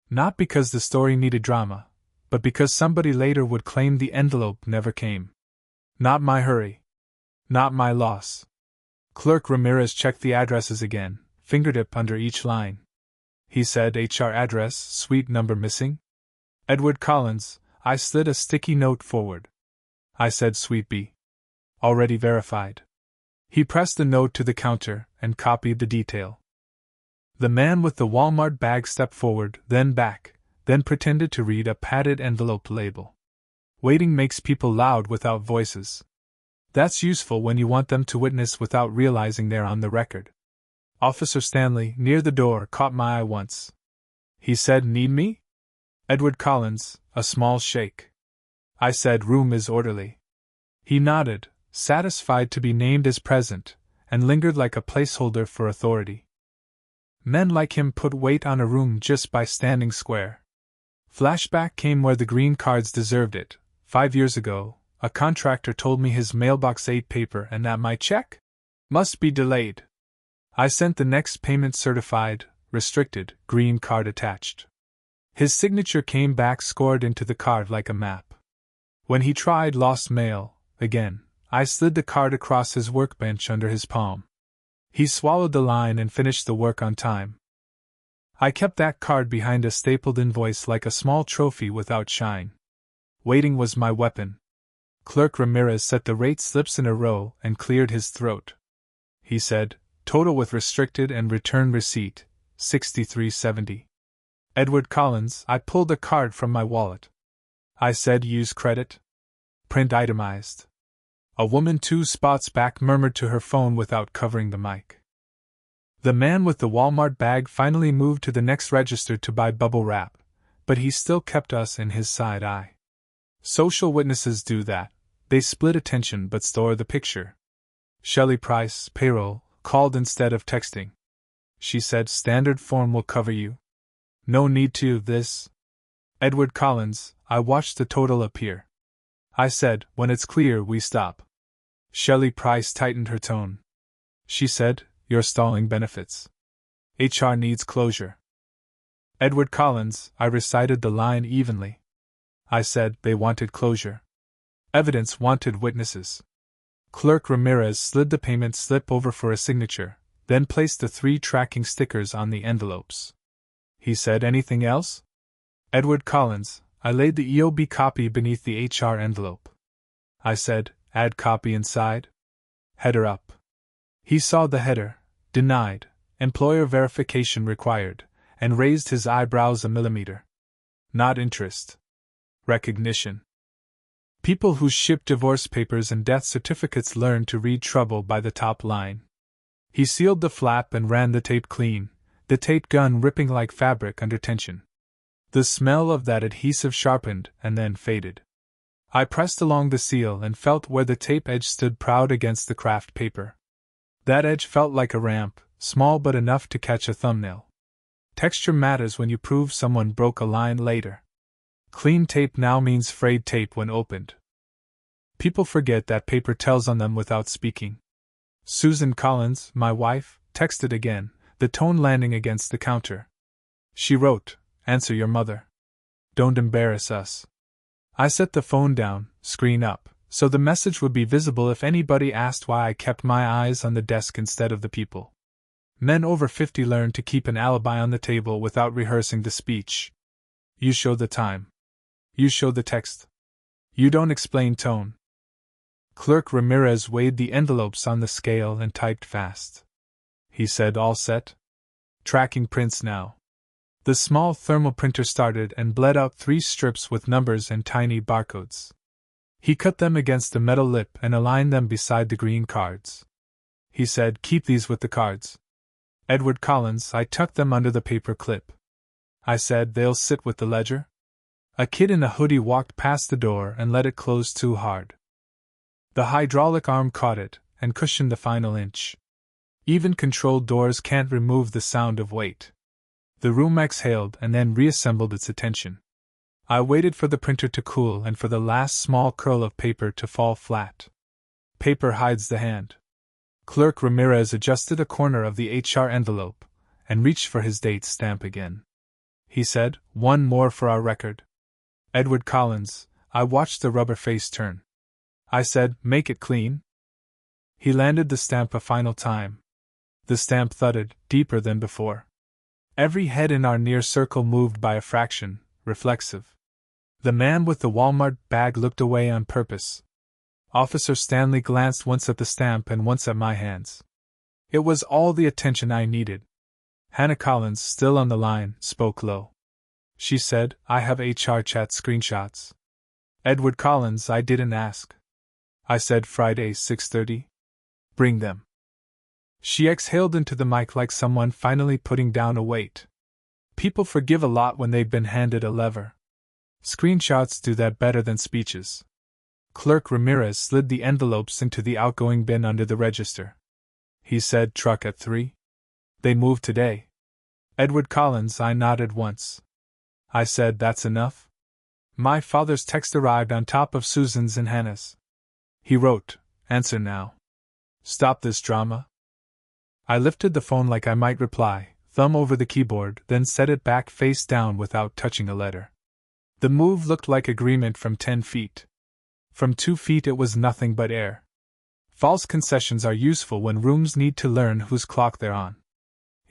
Not because the story needed drama, but because somebody later would claim the envelope never came. Not my hurry. Not my loss. Clerk Ramirez checked the addresses again, fingertip under each line. He said, "HR address, suite number missing?" Edward Collins, I slid a sticky note forward. I said, "Suite B. Already verified." He pressed the note to the counter and copied the detail. The man with the Walmart bag stepped forward, then back, then pretended to read a padded envelope label. Waiting makes people loud without voices. That's useful when you want them to witness without realizing they're on the record. Officer Stanley, near the door, caught my eye once. He said, "Need me?" Edward Collins, a small shake. I said, "Room is orderly." He nodded, satisfied to be named as present, and lingered like a placeholder for authority. Men like him put weight on a room just by standing square. Flashback came where the green cards deserved it. 5 years ago, a contractor told me his mailbox ate paper and that my check must be delayed. I sent the next payment certified, restricted, green card attached. His signature came back scored into the card like a map. When he tried lost mail, again, I slid the card across his workbench under his palm. He swallowed the line and finished the work on time. I kept that card behind a stapled invoice like a small trophy without shine. Waiting was my weapon. Clerk Ramirez set the rate slips in a row and cleared his throat. He said, "Total with restricted and return receipt, $63.70. Edward Collins, I pulled a card from my wallet. I said, "Use credit?" Print itemized. A woman 2 spots back murmured to her phone without covering the mic. The man with the Walmart bag finally moved to the next register to buy bubble wrap, but he still kept us in his side eye. Social witnesses do that. They split attention but store the picture. Shelley Price, payroll, called instead of texting. She said, "Standard form will cover you. No need to this." Edward Collins, I watched the total appear. I said, "When it's clear, we stop." Shelley Price tightened her tone. She said, "You're stalling benefits. HR needs closure." Edward Collins, I recited the line evenly. I said, "They wanted closure. Evidence wanted witnesses." Clerk Ramirez slid the payment slip over for a signature, then placed the 3 tracking stickers on the envelopes. He said, "Anything else?" Edward Collins, I laid the EOB copy beneath the HR envelope. I said, "Add copy inside?" Header up. He saw the header, denied, employer verification required, and raised his eyebrows a millimeter. Not interest. Recognition. People who ship divorce papers and death certificates learn to read trouble by the top line. He sealed the flap and ran the tape clean, the tape gun ripping like fabric under tension. The smell of that adhesive sharpened and then faded. I pressed along the seal and felt where the tape edge stood proud against the craft paper. That edge felt like a ramp, small but enough to catch a thumbnail. Texture matters when you prove someone broke a line later. Clean tape now means frayed tape when opened. People forget that paper tells on them without speaking. Susan Collins, my wife, texted again, the tone landing against the counter. She wrote, "Answer your mother. Don't embarrass us." I set the phone down, screen up, so the message would be visible if anybody asked why I kept my eyes on the desk instead of the people. Men over 50 learn to keep an alibi on the table without rehearsing the speech. You show the time. You show the text. You don't explain tone. Clerk Ramirez weighed the envelopes on the scale and typed fast. He said, "All set? Tracking prints now." The small thermal printer started and bled out 3 strips with numbers and tiny barcodes. He cut them against the metal lip and aligned them beside the green cards. He said, "Keep these with the cards." Edward Collins, I tucked them under the paper clip. I said, "They'll sit with the ledger?" A kid in a hoodie walked past the door and let it close too hard. The hydraulic arm caught it and cushioned the final inch. Even controlled doors can't remove the sound of weight. The room exhaled and then reassembled its attention. I waited for the printer to cool and for the last small curl of paper to fall flat. Paper hides the hand. Clerk Ramirez adjusted a corner of the HR envelope and reached for his date stamp again. He said, "One more for our record." Edward Collins, I watched the rubber face turn. I said, "Make it clean." He landed the stamp a final time. The stamp thudded, deeper than before. Every head in our near circle moved by a fraction, reflexive. The man with the Walmart bag looked away on purpose. Officer Stanley glanced once at the stamp and once at my hands. It was all the attention I needed. Hannah Collins, still on the line, spoke low. She said, "I have HR chat screenshots." Edward Collins, I didn't ask. I said, "Friday, 6:30? Bring them." She exhaled into the mic like someone finally putting down a weight. People forgive a lot when they've been handed a lever. Screenshots do that better than speeches. Clerk Ramirez slid the envelopes into the outgoing bin under the register. He said, "Truck at 3? They moved today." Edward Collins, I nodded once. I said, "That's enough?" My father's text arrived on top of Susan's and Hannah's. He wrote, "Answer now. Stop this drama." I lifted the phone like I might reply, thumb over the keyboard, then set it back face down without touching a letter. The move looked like agreement from 10 feet. From 2 feet it was nothing but air. False concessions are useful when rooms need to learn whose clock they're on.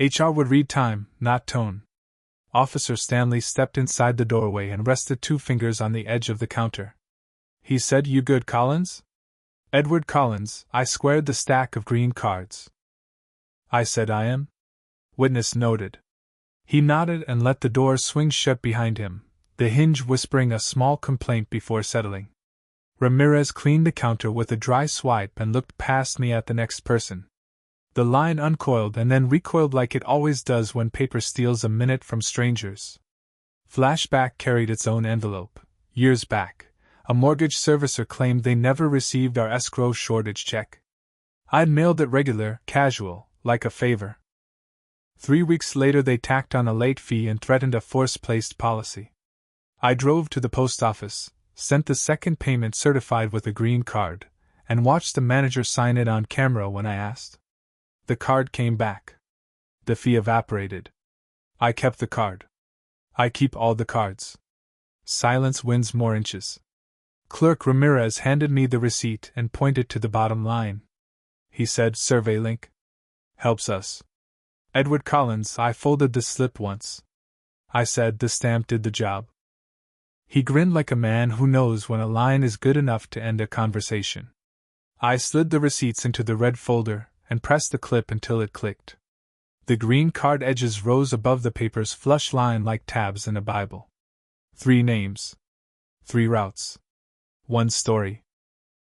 HR would read time, not tone. Officer Stanley stepped inside the doorway and rested 2 fingers on the edge of the counter. He said, "You good, Collins?" Edward Collins, I squared the stack of green cards. I said, "I am." Witness noted. He nodded and let the door swing shut behind him, the hinge whispering a small complaint before settling. Ramirez cleaned the counter with a dry swipe and looked past me at the next person. The line uncoiled and then recoiled like it always does when paper steals a minute from strangers. Flashback carried its own envelope. Years back, a mortgage servicer claimed they never received our escrow shortage check. I'd mailed it regular, casual, like a favor. 3 weeks later they tacked on a late fee and threatened a force-placed policy. I drove to the post office, sent the second payment certified with a green card, and watched the manager sign it on camera when I asked. The card came back. The fee evaporated. I kept the card. I keep all the cards. Silence wins more inches. Clerk Ramirez handed me the receipt and pointed to the bottom line. He said, "Survey link. Helps us." Edward Collins, I folded the slip once. I said, "The stamp did the job." He grinned like a man who knows when a line is good enough to end a conversation. I slid the receipts into the red folder and pressed the clip until it clicked. The green card edges rose above the paper's flush line like tabs in a Bible. 3 names. 3 routes. 1 story.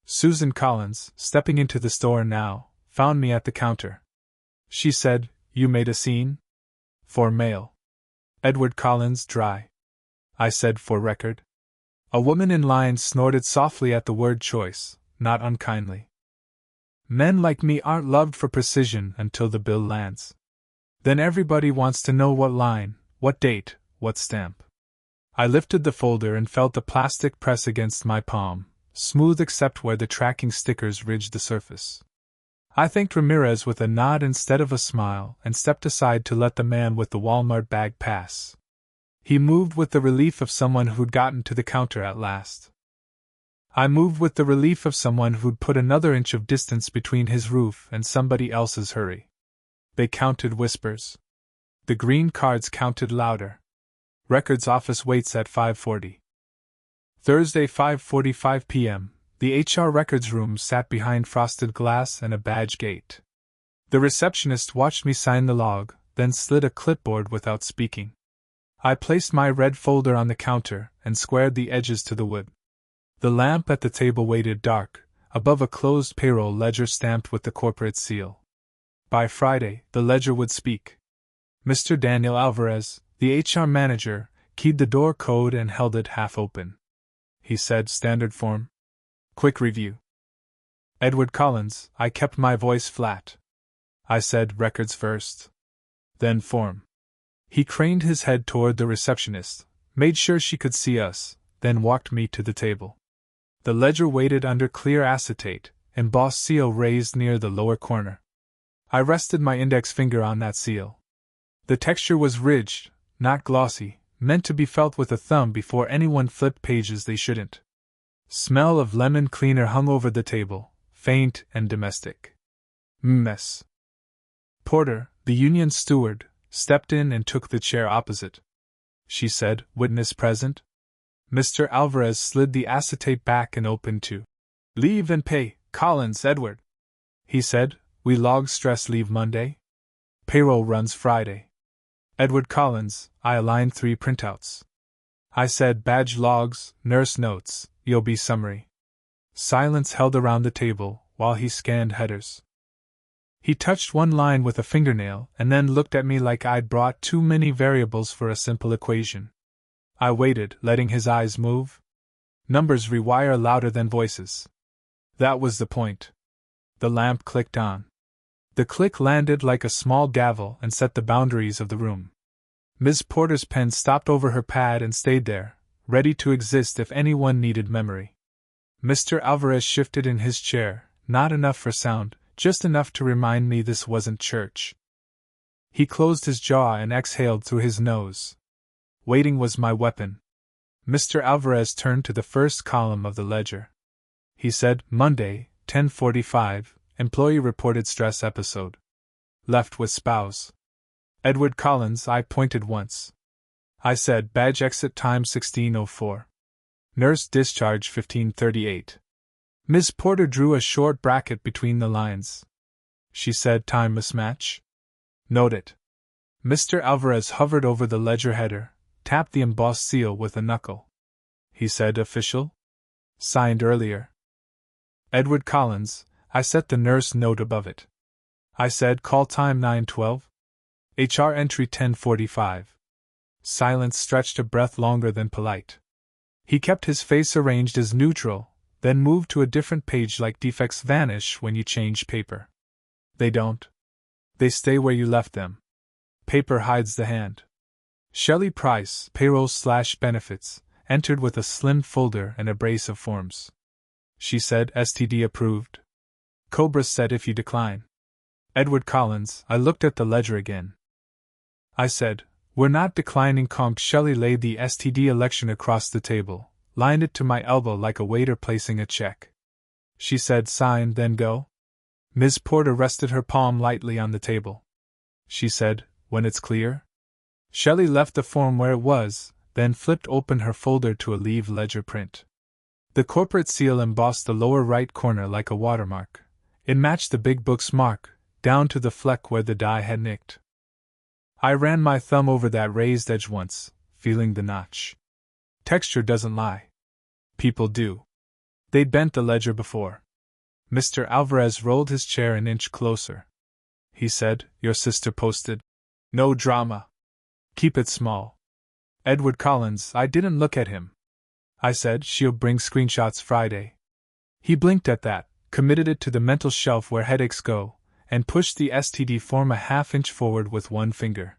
Susan Collins, stepping into the store now, found me at the counter. She said, "You made a scene?" "For mail." Edward Collins, dry. I said, "For record." A woman in line snorted softly at the word choice, not unkindly. Men like me aren't loved for precision until the bill lands. Then everybody wants to know what line, what date, what stamp. I lifted the folder and felt the plastic press against my palm, smooth except where the tracking stickers ridged the surface. I thanked Ramirez with a nod instead of a smile and stepped aside to let the man with the Walmart bag pass. He moved with the relief of someone who'd gotten to the counter at last. I moved with the relief of someone who'd put another inch of distance between his roof and somebody else's hurry. They counted whispers. The green cards counted louder. Records office waits at 5:40. Thursday, 5:45 p.m. The HR records room sat behind frosted glass and a badge gate. The receptionist watched me sign the log, then slid a clipboard without speaking. I placed my red folder on the counter and squared the edges to the wood. The lamp at the table waited dark, above a closed payroll ledger stamped with the corporate seal. By Friday, the ledger would speak. Mr. Daniel Alvarez, the HR manager, keyed the door code and held it half open. He said, "Standard form. Quick review." Edward Collins, I kept my voice flat. I said, "Records first. Then form." He craned his head toward the receptionist, made sure she could see us, then walked me to the table. The ledger waited under clear acetate, embossed seal raised near the lower corner. I rested my index finger on that seal. The texture was ridged, not glossy, meant to be felt with a thumb before anyone flipped pages they shouldn't. Smell of lemon cleaner hung over the table, faint and domestic. Mess. Porter, the union steward, stepped in and took the chair opposite. She said, "Witness present?" Mr. Alvarez slid the acetate back and opened to. "Leave and pay, Collins, Edward," he said. "We log stress leave Monday. Payroll runs Friday." Edward Collins, I aligned 3 printouts. I said, "Badge logs, nurse notes, EOB summary." Silence held around the table while he scanned headers. He touched one line with a fingernail and then looked at me like I'd brought too many variables for a simple equation. I waited, letting his eyes move. Numbers rewire louder than voices. That was the point. The lamp clicked on. The click landed like a small gavel and set the boundaries of the room. Ms. Porter's pen stopped over her pad and stayed there, ready to exist if anyone needed memory. Mr. Alvarez shifted in his chair, not enough for sound, just enough to remind me this wasn't church. He closed his jaw and exhaled through his nose. Waiting was my weapon. Mr. Alvarez turned to the first column of the ledger. He said, "Monday, 10:45, employee reported stress episode. Left with spouse." Edward Collins, I pointed once. I said, "Badge exit time 16:04. Nurse discharge 15:38. Ms. Porter drew a short bracket between the lines. She said, "Time mismatch?" "Note it." Mr. Alvarez hovered over the ledger header, tapped the embossed seal with a knuckle. He said, "Official? Signed earlier." Edward Collins, I set the nurse note above it. I said, "Call time 9:12. HR entry 10:45. Silence stretched a breath longer than polite. He kept his face arranged as neutral, then moved to a different page like defects vanish when you change paper. They don't. They stay where you left them. Paper hides the hand. Shelley Price, payroll/benefits, entered with a slim folder and a brace of forms. She said, "STD approved." COBRA said, "If you decline." Edward Collins, I looked at the ledger again. I said, "We're not declining, conk." Shelley laid the STD election across the table, lined it to my elbow like a waiter placing a check. She said, "Sign, then go." Ms. Porter rested her palm lightly on the table. She said, "When it's clear?" Shelley left the form where it was, then flipped open her folder to a leave ledger print. The corporate seal embossed the lower right corner like a watermark. It matched the big book's mark, down to the fleck where the die had nicked. I ran my thumb over that raised edge once, feeling the notch. Texture doesn't lie. People do. They'd bent the ledger before. Mr. Alvarez rolled his chair an inch closer. He said, "Your sister posted. No drama. Keep it small." Edward Collins, I didn't look at him. I said, "She'll bring screenshots Friday." He blinked at that, committed it to the mental shelf where headaches go, and pushed the STD form a half-inch forward with one finger.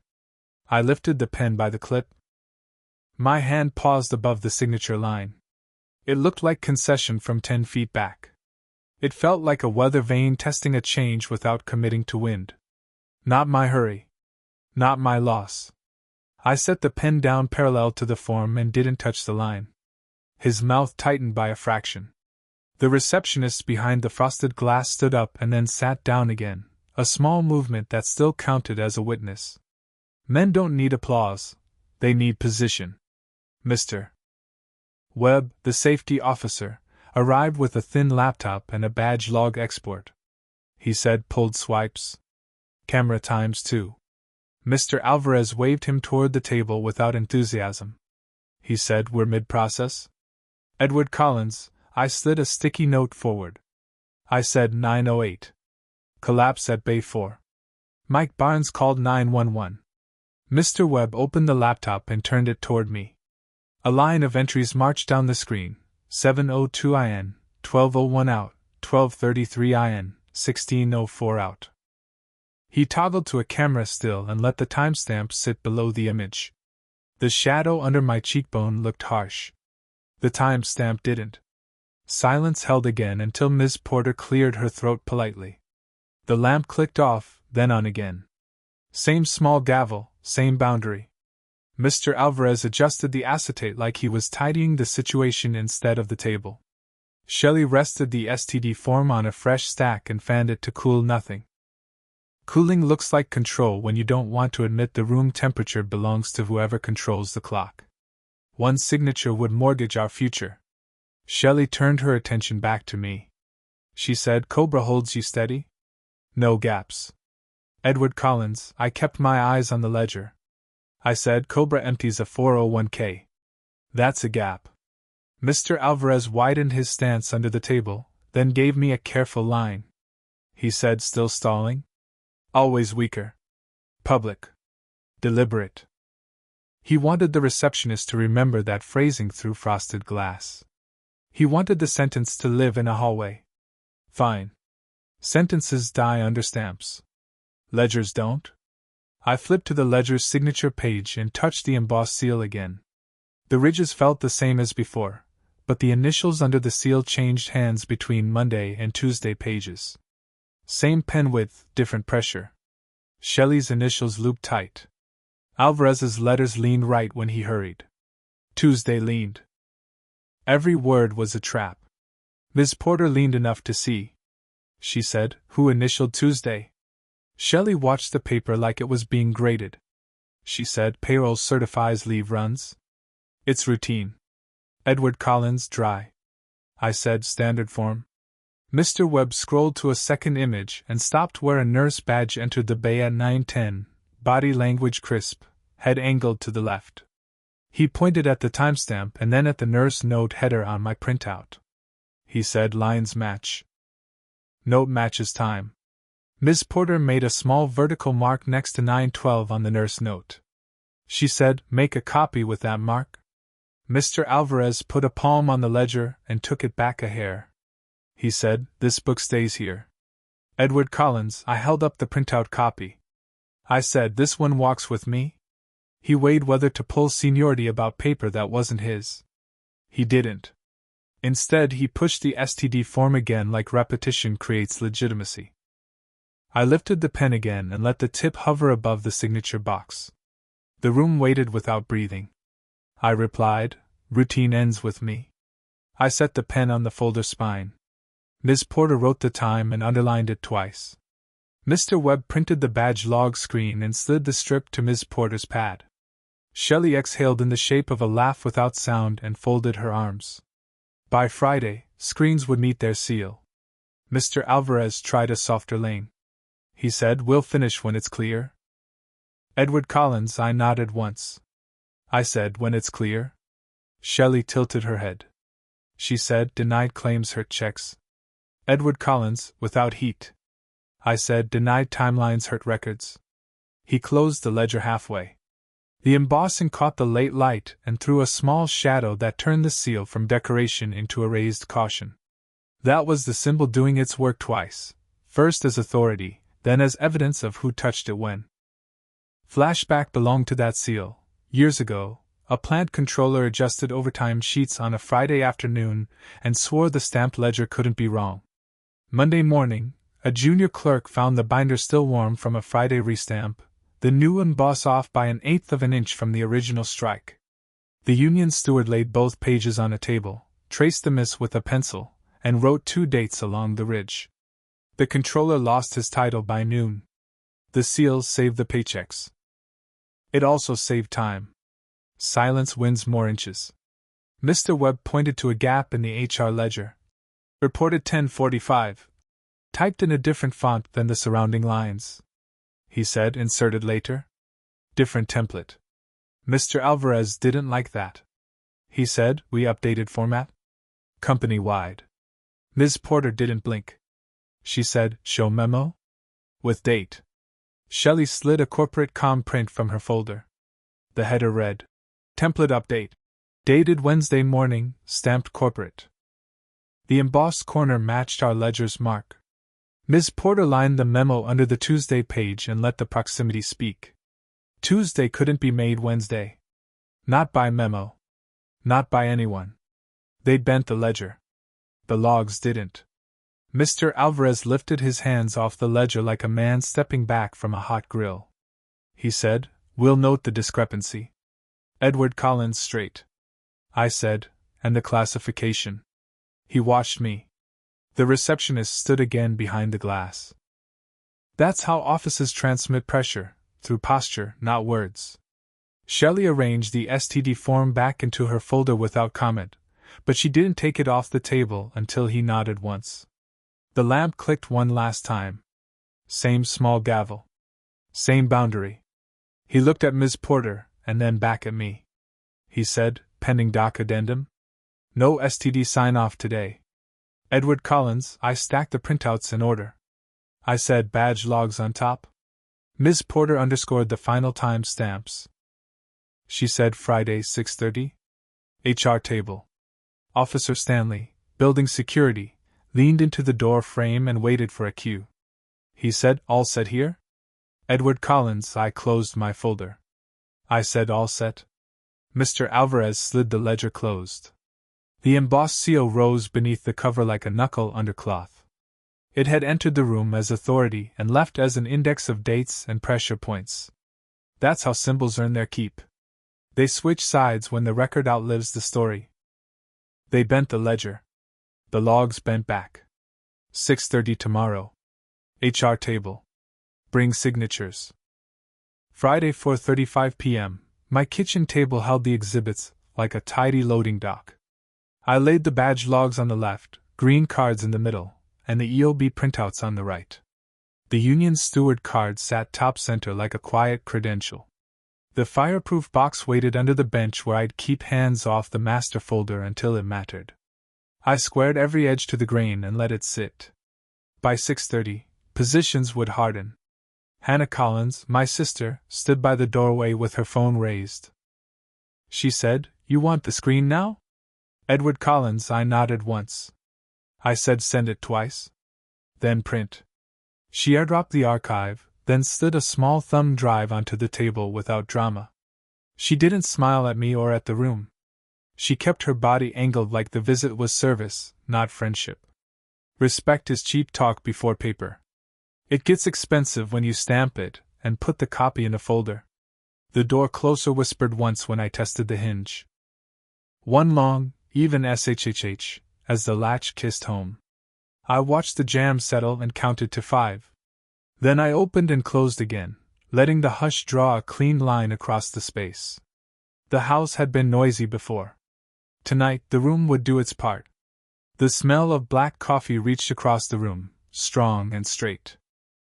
I lifted the pen by the clip. My hand paused above the signature line. It looked like concession from 10 feet back. It felt like a weather vane testing a change without committing to wind. Not my hurry. Not my loss. I set the pen down parallel to the form and didn't touch the line. His mouth tightened by a fraction. The receptionist behind the frosted glass stood up and then sat down again, a small movement that still counted as a witness. Men don't need applause, they need position. Mr. Webb, the safety officer, arrived with a thin laptop and a badge log export. He said, pulled swipes. Camera times 2. Mr. Alvarez waved him toward the table without enthusiasm. He said, we're mid-process? Edward Collins, I slid a sticky note forward. I said 908. Collapse at Bay 4. Mike Barnes called 911. Mr. Webb opened the laptop and turned it toward me. A line of entries marched down the screen. 7:02 IN, 12:01 out, 12:33 IN, 16:04 out. He toggled to a camera still and let the timestamp sit below the image. The shadow under my cheekbone looked harsh. The timestamp didn't. Silence held again until Ms. Porter cleared her throat politely. The lamp clicked off, then on again. Same small gavel, same boundary. Mr. Alvarez adjusted the acetate like he was tidying the situation instead of the table. Shelley rested the STD form on a fresh stack and fanned it to cool nothing. Cooling looks like control when you don't want to admit the room temperature belongs to whoever controls the clock. One signature would mortgage our future. Shelley turned her attention back to me. She said, Cobra holds you steady? No gaps. Edward Collins, I kept my eyes on the ledger. I said, Cobra empties a 401k. That's a gap. Mr. Alvarez widened his stance under the table, then gave me a careful line. He said, still stalling? Always weaker. Public. Deliberate. He wanted the receptionist to remember that phrasing through frosted glass. He wanted the sentence to live in a hallway. Fine. Sentences die under stamps. Ledgers don't? I flipped to the ledger's signature page and touched the embossed seal again. The ridges felt the same as before, but the initials under the seal changed hands between Monday and Tuesday pages. Same pen width, different pressure. Shelley's initials looped tight. Alvarez's letters leaned right when he hurried. Tuesday leaned. Every word was a trap. Ms. Porter leaned enough to see. She said, who initialed Tuesday? Shelley watched the paper like it was being graded. She said, payroll certifies leave runs. It's routine. Edward Collins, dry. I said, standard form. Mr. Webb scrolled to a second image and stopped where a nurse badge entered the bay at 9:10, body language crisp, head angled to the left. He pointed at the timestamp and then at the nurse note header on my printout. He said, lines match. Note matches time. Ms. Porter made a small vertical mark next to 9:12 on the nurse note. She said, make a copy with that mark. Mr. Alvarez put a palm on the ledger and took it back a hair. He said, this book stays here. Edward Collins, I held up the printout copy. I said, this one walks with me? He weighed whether to pull seniority about paper that wasn't his. He didn't. Instead, he pushed the STD form again like repetition creates legitimacy. I lifted the pen again and let the tip hover above the signature box. The room waited without breathing. I replied, routine ends with me. I set the pen on the folder spine. Ms. Porter wrote the time and underlined it twice. Mr. Webb printed the badge log screen and slid the strip to Ms. Porter's pad. Shelley exhaled in the shape of a laugh without sound and folded her arms. By Friday, screens would meet their seal. Mr. Alvarez tried a softer lane. He said, we'll finish when it's clear. Edward Collins, I nodded once. I said, when it's clear? Shelley tilted her head. She said, denied claims hurt checks. Edward Collins, without heat. I said, denied timelines hurt records. He closed the ledger halfway. The embossing caught the late light and threw a small shadow that turned the seal from decoration into a raised caution. That was the symbol doing its work twice, first as authority, then as evidence of who touched it when. Flashback belonged to that seal, years ago, A plant controller adjusted overtime sheets on a Friday afternoon and swore the stamped ledger couldn't be wrong. Monday morning, a junior clerk found the binder still warm from a Friday restamp, the new emboss off by 1/8 of an inch from the original strike. The union steward laid both pages on a table, traced the miss with a pencil, and wrote 2 dates along the ridge. The controller lost his title by noon. The seals saved the paychecks. It also saved time. Silence wins more inches. Mr. Webb pointed to a gap in the HR ledger. Reported 10:45. Typed in a different font than the surrounding lines. He said, inserted later. Different template. Mr. Alvarez didn't like that. He said, we updated format. Company-wide. Ms. Porter didn't blink. She said, show memo? With date. Shelley slid a corporate com print from her folder. The header read, template update. Dated Wednesday morning, stamped corporate. The embossed corner matched our ledger's mark. Ms. Porter lined the memo under the Tuesday page and let the proximity speak. Tuesday couldn't be made Wednesday. Not by memo. Not by anyone. They'd bent the ledger. The logs didn't. Mr. Alvarez lifted his hands off the ledger like a man stepping back from a hot grill. He said, we'll note the discrepancy. Edward Collins straight. I said, and the classification. He watched me. The receptionist stood again behind the glass. That's how offices transmit pressure, through posture, not words. Shelley arranged the STD form back into her folder without comment, but she didn't take it off the table until he nodded once. The lamp clicked one last time. Same small gavel. Same boundary. He looked at Ms. Porter, and then back at me. He said, pending doc addendum? No STD sign-off today. Edward Collins, I stacked the printouts in order. I said, badge logs on top? Ms. Porter underscored the final time stamps. She said, Friday 6:30? HR table. Officer Stanley, building security, leaned into the door frame and waited for a cue. He said, all set here? Edward Collins, I closed my folder. I said, all set. Mr. Alvarez slid the ledger closed. The embossed seal rose beneath the cover like a knuckle under cloth. It had entered the room as authority and left as an index of dates and pressure points. That's how symbols earn their keep. They switch sides when the record outlives the story. They bent the ledger. The logs bent back. 6:30 tomorrow. HR table. Bring signatures. Friday 4:35 p.m. My kitchen table held the exhibits like a tidy loading dock. I laid the badge logs on the left, green cards in the middle, and the EOB printouts on the right. The union steward card sat top center like a quiet credential. The fireproof box waited under the bench where I'd keep hands off the master folder until it mattered. I squared every edge to the grain and let it sit. By 6:30, positions would harden. Hannah Collins, my sister, stood by the doorway with her phone raised. She said, you want the screen now? Edward Collins, I nodded once. I said send it twice. Then print. She airdropped the archive, then slid a small thumb drive onto the table without drama. She didn't smile at me or at the room. She kept her body angled like the visit was service, not friendship. Respect is cheap talk before paper. It gets expensive when you stamp it and put the copy in a folder. The door closer whispered once when I tested the hinge. One long, even SHHH, as the latch kissed home. I watched the jam settle and counted to 5. Then I opened and closed again, letting the hush draw a clean line across the space. The house had been noisy before. Tonight the room would do its part. The smell of black coffee reached across the room, strong and straight.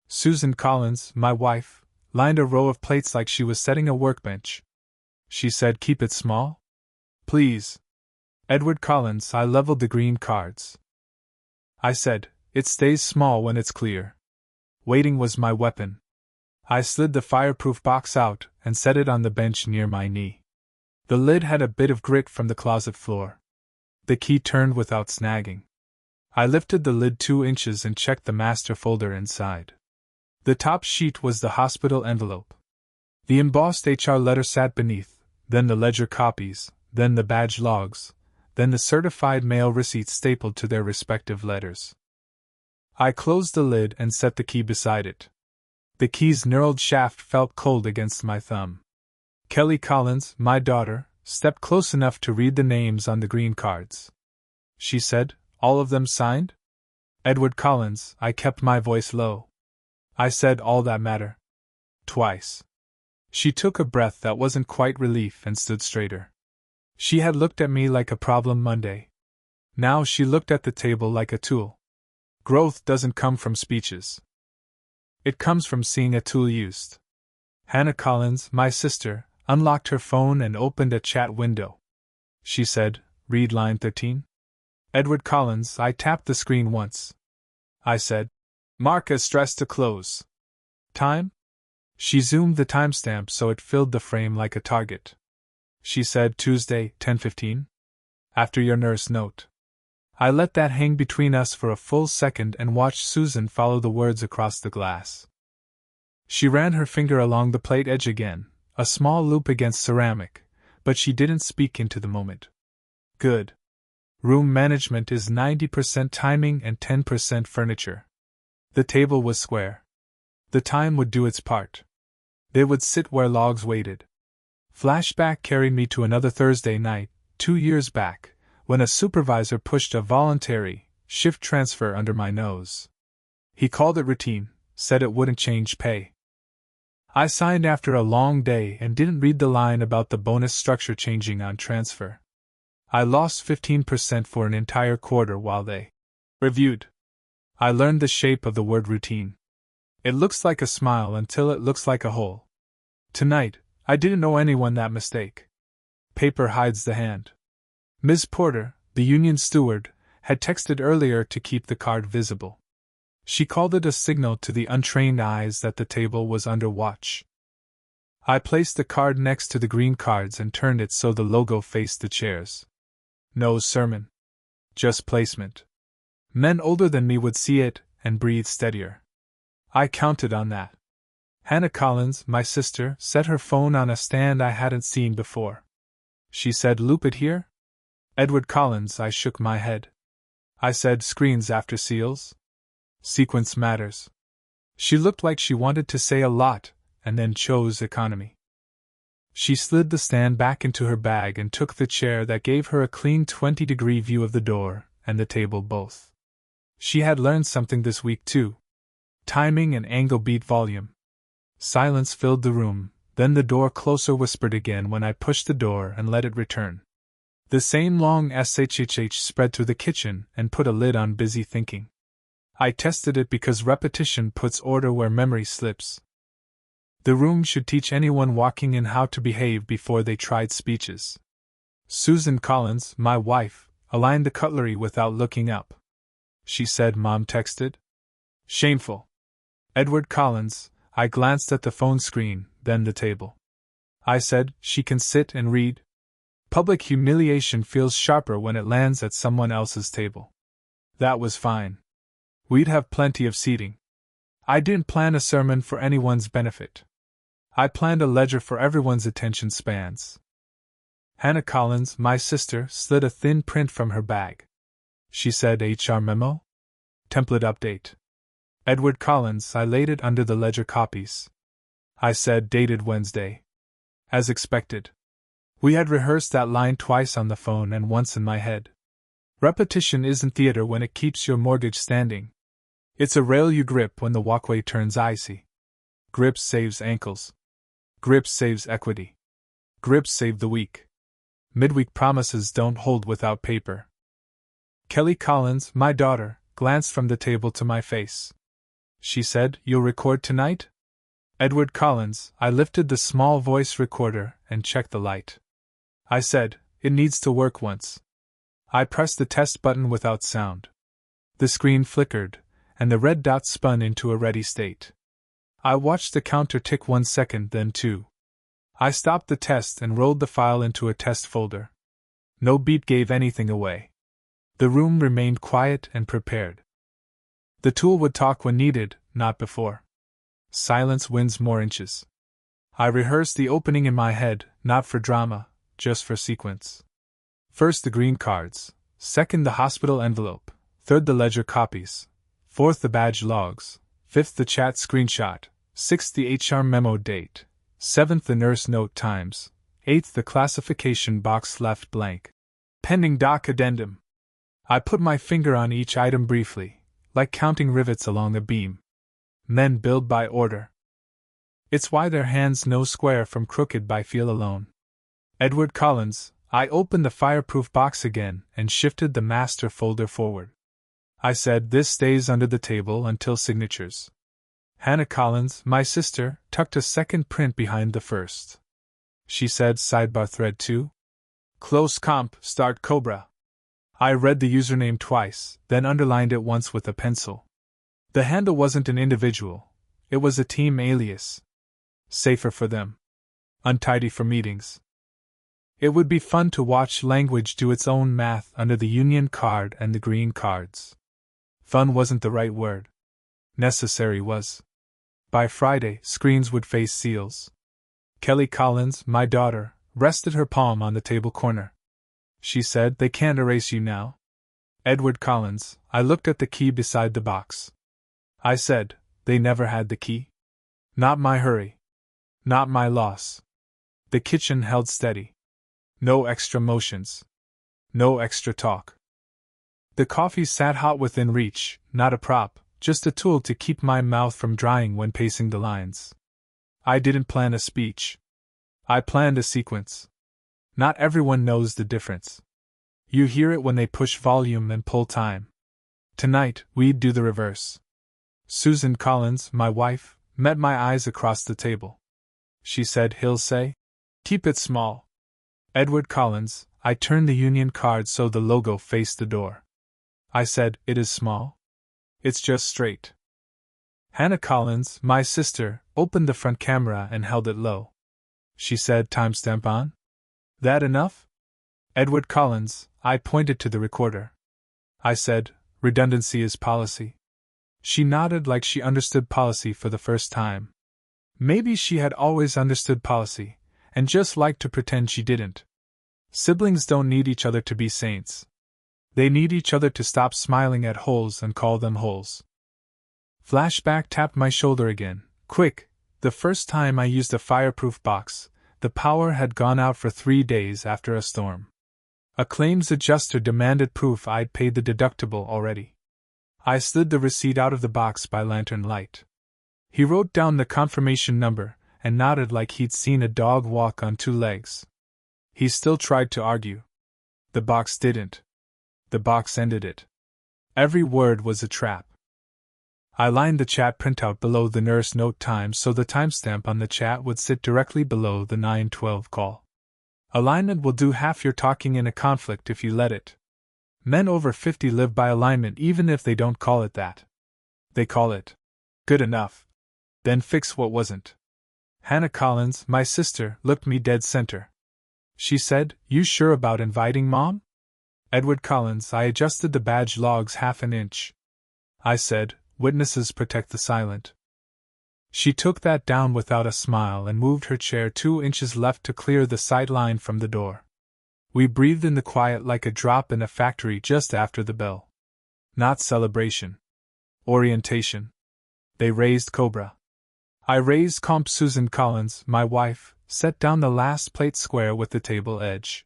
Susan Collins, my wife, lined a row of plates like she was setting a workbench. She said, keep it small? Please. Edward Collins, I leveled the green cards. I said, it stays small when it's clear. Waiting was my weapon. I slid the fireproof box out and set it on the bench near my knee. The lid had a bit of grit from the closet floor. The key turned without snagging. I lifted the lid 2 inches and checked the master folder inside. The top sheet was the hospital envelope. The embossed HR letter sat beneath, then the ledger copies, then the badge logs, then the certified mail receipts stapled to their respective letters. I closed the lid and set the key beside it. The key's knurled shaft felt cold against my thumb. Kelly Collins, my daughter, stepped close enough to read the names on the green cards. She said, "All of them signed?" "Edward Collins," I kept my voice low. I said, "All that matter." Twice. She took a breath that wasn't quite relief and stood straighter. She had looked at me like a problem Monday. Now she looked at the table like a tool. Growth doesn't come from speeches. It comes from seeing a tool used. Hannah Collins, my sister, unlocked her phone and opened a chat window. She said, "Read line 13. Edward Collins." I tapped the screen once. I said, "Mark as stressed to close. Time?" She zoomed the timestamp so it filled the frame like a target. She said, "Tuesday, 10:15. After your nurse note." I let that hang between us for a full second and watched Susan follow the words across the glass. She ran her finger along the plate edge again, a small loop against ceramic, but she didn't speak into the moment. Good. Room management is 90% timing and 10% furniture. The table was square. The time would do its part. They would sit where logs waited. Flashback carried me to another Thursday night, 2 years back, when a supervisor pushed a voluntary shift transfer under my nose. He called it routine, said it wouldn't change pay. I signed after a long day and didn't read the line about the bonus structure changing on transfer. I lost 15% for an entire quarter while they reviewed. I learned the shape of the word routine. It looks like a smile until it looks like a hole. Tonight, I didn't owe anyone that mistake. Paper hides the hand. Ms. Porter, the union steward, had texted earlier to keep the card visible. She called it a signal to the untrained eyes that the table was under watch. I placed the card next to the green cards and turned it so the logo faced the chairs. No sermon. Just placement. Men older than me would see it and breathe steadier. I counted on that. Hannah Collins, my sister, set her phone on a stand I hadn't seen before. She said, "Loop it here?" "Edward Collins." I shook my head. I said, "Screens after seals?" "Sequence matters." She looked like she wanted to say a lot, and then chose economy. She slid the stand back into her bag and took the chair that gave her a clean 20-degree view of the door and the table both. She had learned something this week too. Timing and angle beat volume. Silence filled the room, then the door closer whispered again when I pushed the door and let it return. The same long SHHH spread through the kitchen and put a lid on busy thinking. I tested it because repetition puts order where memory slips. The room should teach anyone walking in how to behave before they tried speeches. Susan Collins, my wife, aligned the cutlery without looking up. She said, "Mom texted?" Shameful. Edward Collins. I glanced at the phone screen, then the table. I said, "She can sit and read." Public humiliation feels sharper when it lands at someone else's table. That was fine. We'd have plenty of seating. I didn't plan a sermon for anyone's benefit. I planned a ledger for everyone's attention spans. Hannah Collins, my sister, slid a thin print from her bag. She said, "HR memo? Template update." Edward Collins. I laid it under the ledger copies. I said, "Dated Wednesday." As expected. We had rehearsed that line twice on the phone and once in my head. Repetition isn't theater when it keeps your mortgage standing. It's a rail you grip when the walkway turns icy. Grip saves ankles. Grip saves equity. Grips save the week. Midweek promises don't hold without paper. Kelly Collins, my daughter, glanced from the table to my face. She said, "You'll record tonight?" Edward Collins. I lifted the small voice recorder and checked the light. I said, "It needs to work once." I pressed the test button without sound. The screen flickered, and the red dot spun into a ready state. I watched the counter tick 1 second, then 2. I stopped the test and rolled the file into a test folder. No beep gave anything away. The room remained quiet and prepared. The tool would talk when needed, not before. Silence wins more inches. I rehearsed the opening in my head, not for drama, just for sequence. First the green cards, second the hospital envelope, third the ledger copies, fourth the badge logs, fifth the chat screenshot, sixth the HR memo date, seventh the nurse note times, eighth the classification box left blank. Pending doc addendum. I put my finger on each item briefly, like counting rivets along a beam. Men build by order. It's why their hands know square from crooked by feel alone. Edward Collins. I opened the fireproof box again and shifted the master folder forward. I said, this stays under the table until signatures. Hannah Collins, my sister, tucked a second print behind the first. She said, sidebar thread 2. Close comp, start COBRA. I read the username twice, then underlined it once with a pencil. The handle wasn't an individual, it was a team alias. Safer for them. Untidy for meetings. It would be fun to watch language do its own math under the union card and the green cards. Fun wasn't the right word. Necessary was. By Friday, screens would face seals. Kelly Collins, my daughter, rested her palm on the table corner. She said, they can't erase you now. Edward Collins, I looked at the key beside the box. I said, they never had the key. Not my hurry. Not my loss. The kitchen held steady. No extra motions. No extra talk. The coffee sat hot within reach, not a prop, just a tool to keep my mouth from drying when pacing the lines. I didn't plan a speech. I planned a sequence. Not everyone knows the difference. You hear it when they push volume and pull time. Tonight, we'd do the reverse. Susan Collins, my wife, met my eyes across the table. She said, he'll say, keep it small. Edward Collins, I turned the union card so the logo faced the door. I said, it is small. It's just straight. Hannah Collins, my sister, opened the front camera and held it low. She said, timestamp on? That enough? Edward Collins, I pointed to the recorder. I said, redundancy is policy. She nodded like she understood policy for the first time. Maybe she had always understood policy, and just liked to pretend she didn't. Siblings don't need each other to be saints. They need each other to stop smiling at holes and call them holes. Flashback tapped my shoulder again. Quick, the first time I used a fireproof box, the power had gone out for 3 days after a storm. A claims adjuster demanded proof I'd paid the deductible already. I slid the receipt out of the box by lantern light. He wrote down the confirmation number and nodded like he'd seen a dog walk on 2 legs. He still tried to argue. The box didn't. The box ended it. Every word was a trap. I lined the chat printout below the nurse note time so the timestamp on the chat would sit directly below the 9:12 call. Alignment will do half your talking in a conflict if you let it. Men over 50 live by alignment even if they don't call it that. They call it good enough. Then fix what wasn't. Hannah Collins, my sister, looked me dead center. She said, you sure about inviting Mom? Edward Collins, I adjusted the badge logs half an inch. I said, witnesses protect the silent. She took that down without a smile and moved her chair 2 inches left to clear the sight line from the door. We breathed in the quiet like a drop in a factory just after the bell. Not celebration. Orientation. They raised COBRA. I raised comp. Susan Collins, my wife, set down the last plate square with the table edge.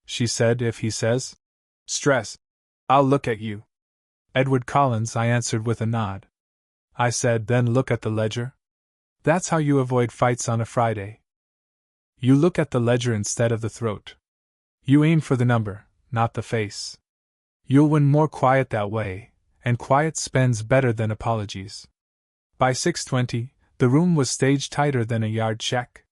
She said, if he says, stress, I'll look at you. Edward Collins, I answered with a nod. I said, then look at the ledger. That's how you avoid fights on a Friday. You look at the ledger instead of the throat. You aim for the number, not the face. You'll win more quiet that way, and quiet spends better than apologies. By 6:20, the room was staged tighter than a yard check.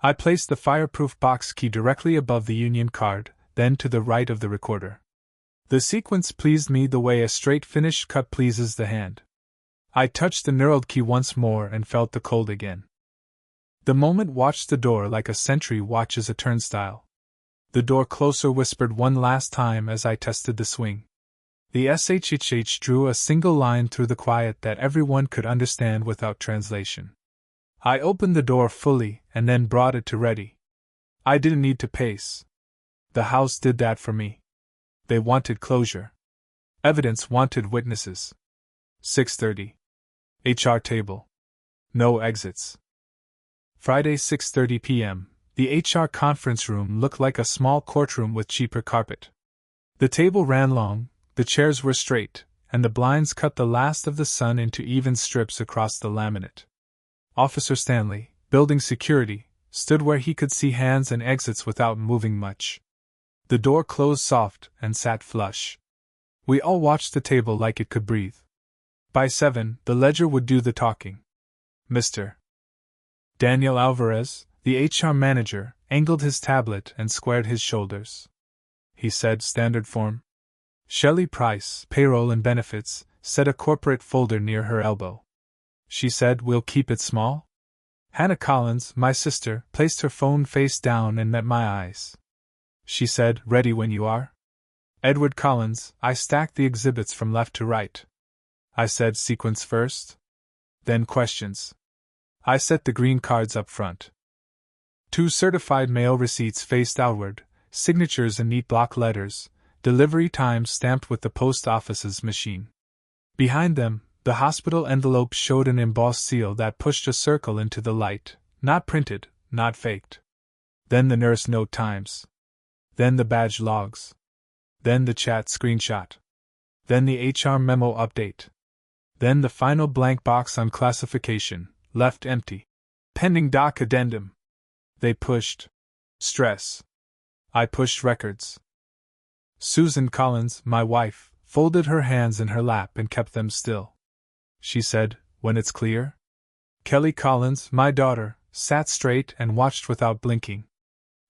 I placed the fireproof box key directly above the union card, then to the right of the recorder. The sequence pleased me the way a straight finished cut pleases the hand. I touched the knurled key once more and felt the cold again. The moment watched the door like a sentry watches a turnstile. The door closer whispered one last time as I tested the swing. The SHHH drew a single line through the quiet that everyone could understand without translation. I opened the door fully and then brought it to ready. I didn't need to pace. The house did that for me. They wanted closure. Evidence wanted witnesses. 6:30. HR table. No exits. Friday, 6:30 p.m. The HR conference room looked like a small courtroom with cheaper carpet. The table ran long, the chairs were straight, and the blinds cut the last of the sun into even strips across the laminate. Officer Stanley, building security, stood where he could see hands and exits without moving much. The door closed soft and sat flush. We all watched the table like it could breathe. By 7, the ledger would do the talking. Mr. Daniel Alvarez, the HR manager, angled his tablet and squared his shoulders. He said, standard form. Shelley Price, payroll and benefits, set a corporate folder near her elbow. She said, we'll keep it small? Hannah Collins, my sister, placed her phone face down and met my eyes. She said, ready when you are? Edward Collins, I stacked the exhibits from left to right. I said, sequence first? Then questions. I set the green cards up front. 2 certified mail receipts faced outward, signatures in neat block letters, delivery times stamped with the post office's machine. Behind them, the hospital envelope showed an embossed seal that pushed a circle into the light, not printed, not faked. Then the nurse note times. Then the badge logs. Then the chat screenshot. Then the HR memo update. Then the final blank box on classification, left empty. Pending doc addendum. They pushed. Stress. I pushed records. Susan Collins, my wife, folded her hands in her lap and kept them still. She said, when it's clear? Kelly Collins, my daughter, sat straight and watched without blinking.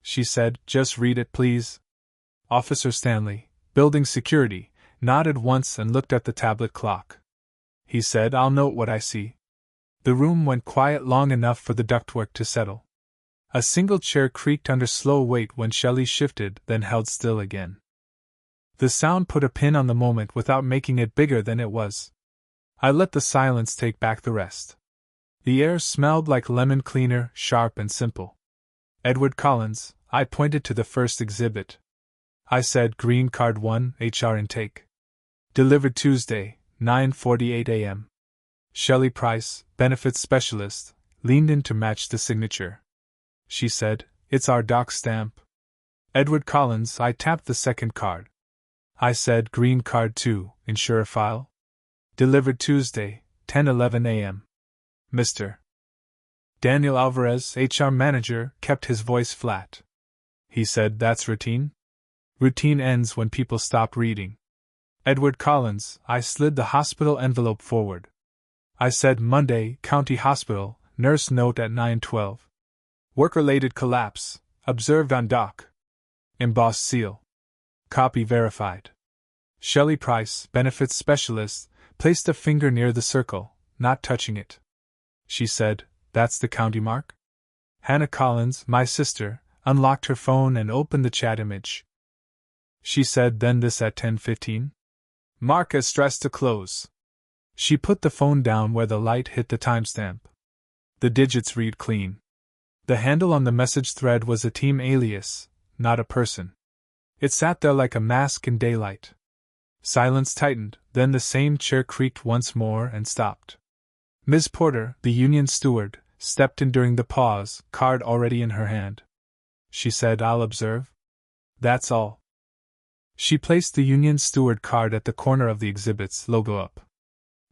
She said, just read it, please. Officer Stanley, building security, nodded once and looked at the tablet clock. He said, I'll note what I see. The room went quiet long enough for the ductwork to settle. A single chair creaked under slow weight when Shelley shifted, then held still again. The sound put a pin on the moment without making it bigger than it was. I let the silence take back the rest. The air smelled like lemon cleaner, sharp and simple. Edward Collins, I pointed to the first exhibit. I said, green card 1, HR intake. Delivered Tuesday, 9:48 a.m. Shelley Price, benefits specialist, leaned in to match the signature. She said, it's our doc stamp. Edward Collins, I tapped the second card. I said, green card 2, insurer file. Delivered Tuesday, 10:11 a.m. Mr. Daniel Alvarez, HR manager, kept his voice flat. He said, that's routine? Routine ends when people stop reading. Edward Collins, I slid the hospital envelope forward. I said, Monday, County Hospital, nurse note at 9:12. Work-related collapse, observed on doc. Embossed seal. Copy verified. Shelley Price, benefits specialist, placed a finger near the circle, not touching it. She said, that's the county mark? Hannah Collins, my sister, unlocked her phone and opened the chat image. She said, then this at 10:15? Mark as stressed to close. She put the phone down where the light hit the timestamp. The digits read clean. The handle on the message thread was a team alias, not a person. It sat there like a mask in daylight. Silence tightened, then the same chair creaked once more and stopped. Ms. Porter, the union steward, stepped in during the pause, card already in her hand. She said, I'll observe. That's all. She placed the union steward card at the corner of the exhibit's logo up.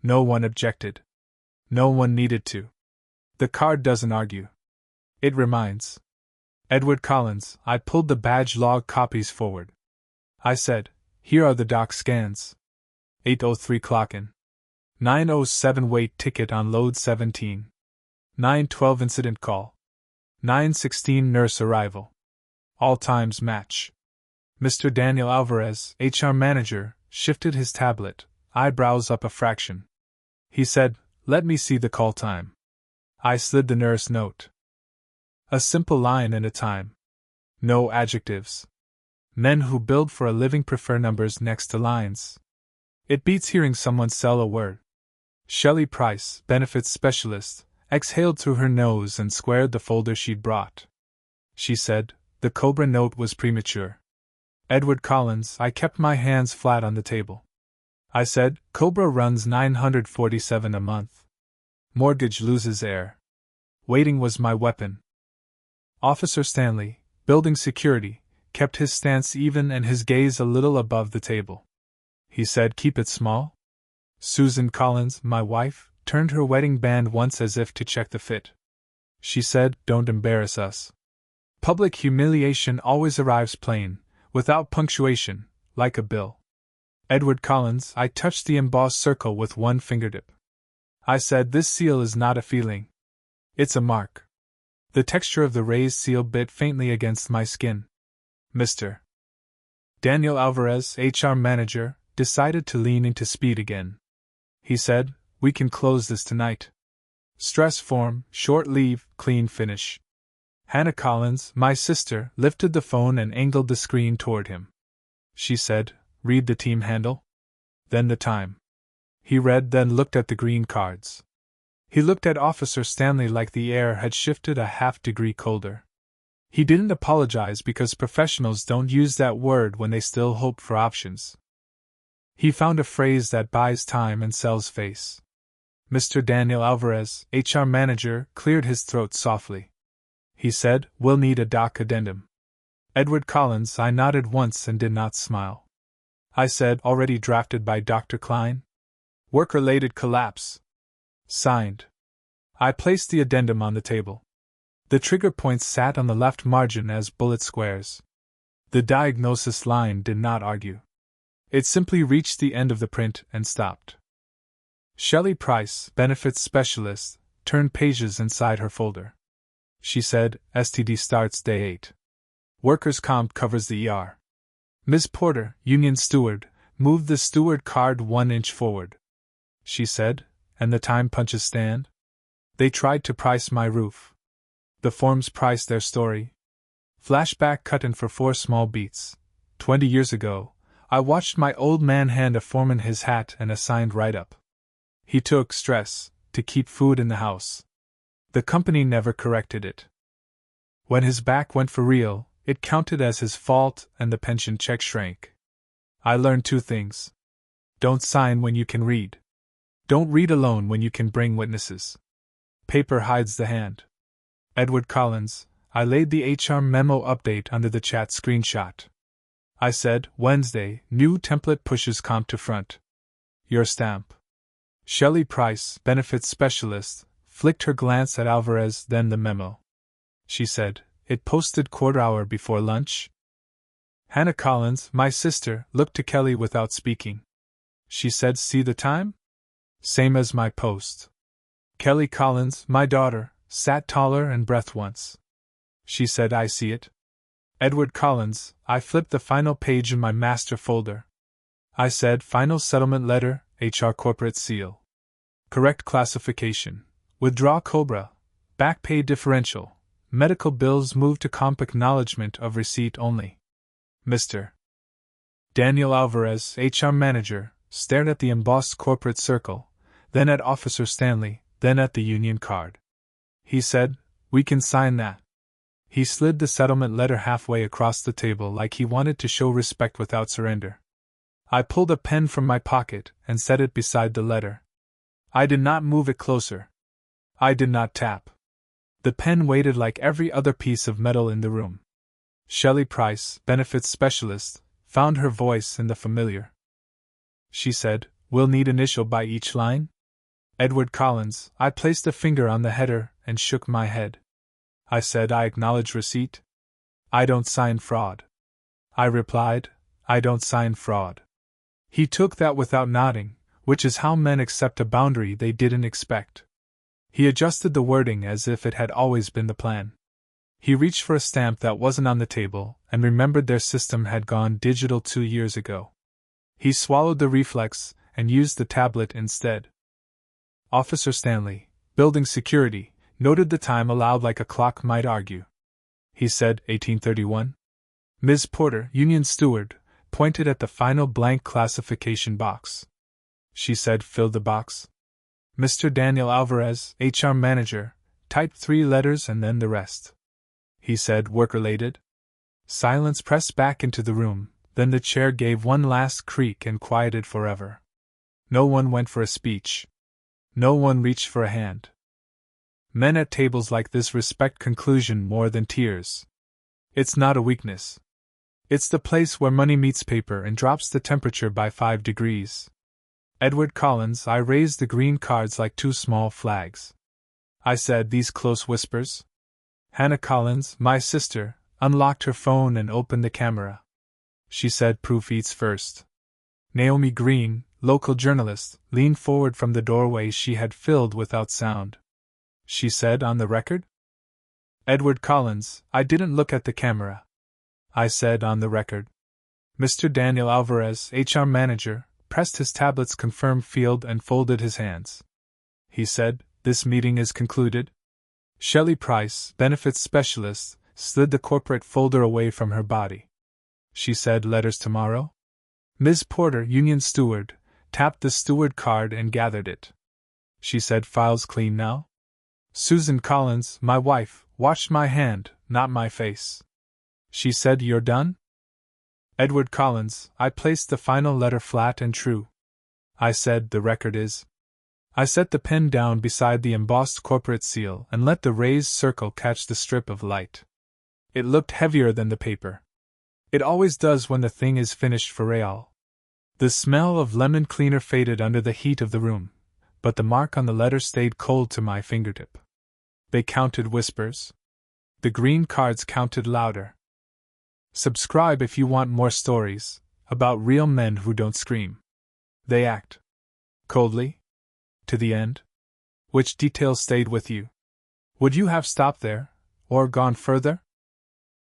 No one objected. No one needed to. The card doesn't argue. It reminds. Edward Collins, I pulled the badge log copies forward. I said, here are the doc scans. 8:03 clock in. 9:07 wait ticket on load 17. 9:12 incident call. 9:16 nurse arrival. All times match. Mr. Daniel Alvarez, HR manager, shifted his tablet, eyebrows up a fraction. He said, let me see the call time. I slid the nurse note. A simple line and a time. No adjectives. Men who build for a living prefer numbers next to lines. It beats hearing someone sell a word. Shelley Price, benefits specialist, exhaled through her nose and squared the folder she'd brought. She said, "The COBRA note was premature." Edward Collins, I kept my hands flat on the table. I said, "COBRA runs $947 a month. Mortgage loses heir." Waiting was my weapon. Officer Stanley, building security, kept his stance even and his gaze a little above the table. He said, "Keep it small?" Susan Collins, my wife, turned her wedding band once as if to check the fit. She said, "Don't embarrass us." Public humiliation always arrives plain, without punctuation, like a bill. Edward Collins, I touched the embossed circle with one fingertip. I said, "This seal is not a feeling. It's a mark." The texture of the raised seal bit faintly against my skin. Mr. Daniel Alvarez, HR manager, decided to lean into speed again. He said, "We can close this tonight. Stress form, short leave, clean finish." Hannah Collins, my sister, lifted the phone and angled the screen toward him. She said, "Read the team handle. Then the time." He read, then looked at the green cards. He looked at Officer Stanley like the air had shifted a half-degree colder. He didn't apologize because professionals don't use that word when they still hope for options. He found a phrase that buys time and sells face. Mr. Daniel Alvarez, HR manager, cleared his throat softly. He said, "We'll need a doc addendum." Edward Collins, I nodded once and did not smile. I said, "Already drafted by Dr. Klein? Work-related collapse. Signed." I placed the addendum on the table. The trigger points sat on the left margin as bullet squares. The diagnosis line did not argue. It simply reached the end of the print and stopped. Shelley Price, benefits specialist, turned pages inside her folder. She said, "STD starts day 8. Workers' comp covers the ER." Ms. Porter, union steward, moved the steward card 1 inch forward. She said, "And the time punches stand?" They tried to price my roof. The forms priced their story. Flashback cut in for 4 small beats. 20 years ago, I watched my old man hand a foreman his hat and a signed write-up. He took stress to keep food in the house. The company never corrected it. When his back went for real, it counted as his fault and the pension check shrank. I learned 2 things. Don't sign when you can read. Don't read alone when you can bring witnesses. Paper hides the hand. Edward Collins, I laid the HR memo update under the chat screenshot. I said, "Wednesday, new template pushes comp to front. Your stamp." Shelley Price, benefits specialist, flicked her glance at Alvarez, then the memo. She said, "It posted quarter hour before lunch?" Hannah Collins, my sister, looked to Kelly without speaking. She said, "See the time?" "Same as my post." Kelly Collins, my daughter, sat taller and breathed once. She said, "I see it." Edward Collins, I flipped the final page in my master folder. I said, "Final settlement letter, HR corporate seal. Correct classification. Withdraw COBRA. Back pay differential. Medical bills moved to comp acknowledgement of receipt only." Mr. Daniel Alvarez, HR manager, stared at the embossed corporate circle, then at Officer Stanley, then at the union card. He said, "We can sign that." He slid the settlement letter halfway across the table like he wanted to show respect without surrender. I pulled a pen from my pocket and set it beside the letter. I did not move it closer. I did not tap. The pen waited like every other piece of metal in the room. Shelley Price, benefits specialist, found her voice in the familiar. She said, "We'll need initial by each line?" Edward Collins, I placed a finger on the header and shook my head. I said, "I acknowledge receipt. I don't sign fraud." I replied, "I don't sign fraud." He took that without nodding, which is how men accept a boundary they didn't expect. He adjusted the wording as if it had always been the plan. He reached for a stamp that wasn't on the table and remembered their system had gone digital 2 years ago. He swallowed the reflex and used the tablet instead. Officer Stanley, building security, noted the time aloud like a clock might argue. He said, 1831. Ms. Porter, union steward, pointed at the final blank classification box. She said, "Fill the box." Mr. Daniel Alvarez, HR manager, typed 3 letters and then the rest. He said, work-related. Silence pressed back into the room, then the chair gave one last creak and quieted forever. No one went for a speech. No one reached for a hand. Men at tables like this respect conclusion more than tears. It's not a weakness. It's the place where money meets paper and drops the temperature by 5 degrees. Edward Collins, I raised the green cards like 2 small flags. I said these close whispers. Hannah Collins, my sister, unlocked her phone and opened the camera. She said proof eats first. Naomi Green, local journalist, leaned forward from the doorway she had filled without sound. She said, on the record? Edward Collins, I didn't look at the camera. I said, on the record. Mr. Daniel Alvarez, HR manager, pressed his tablet's confirm field and folded his hands. He said, this meeting is concluded. Shelley Price, benefits specialist, slid the corporate folder away from her body. She said, letters tomorrow? Ms. Porter, union steward, tapped the steward card and gathered it. She said, files clean now? Susan Collins, my wife, washed my hand, not my face. She said, you're done? Edward Collins, I placed the final letter flat and true. I said, the record is. I set the pen down beside the embossed corporate seal and let the raised circle catch the strip of light. It looked heavier than the paper. It always does when the thing is finished for real. The smell of lemon cleaner faded under the heat of the room, but the mark on the letter stayed cold to my fingertip. They counted whispers. The green cards counted louder. Subscribe if you want more stories about real men who don't scream. They act. Coldly. To the end? Which details stayed with you? Would you have stopped there, or gone further?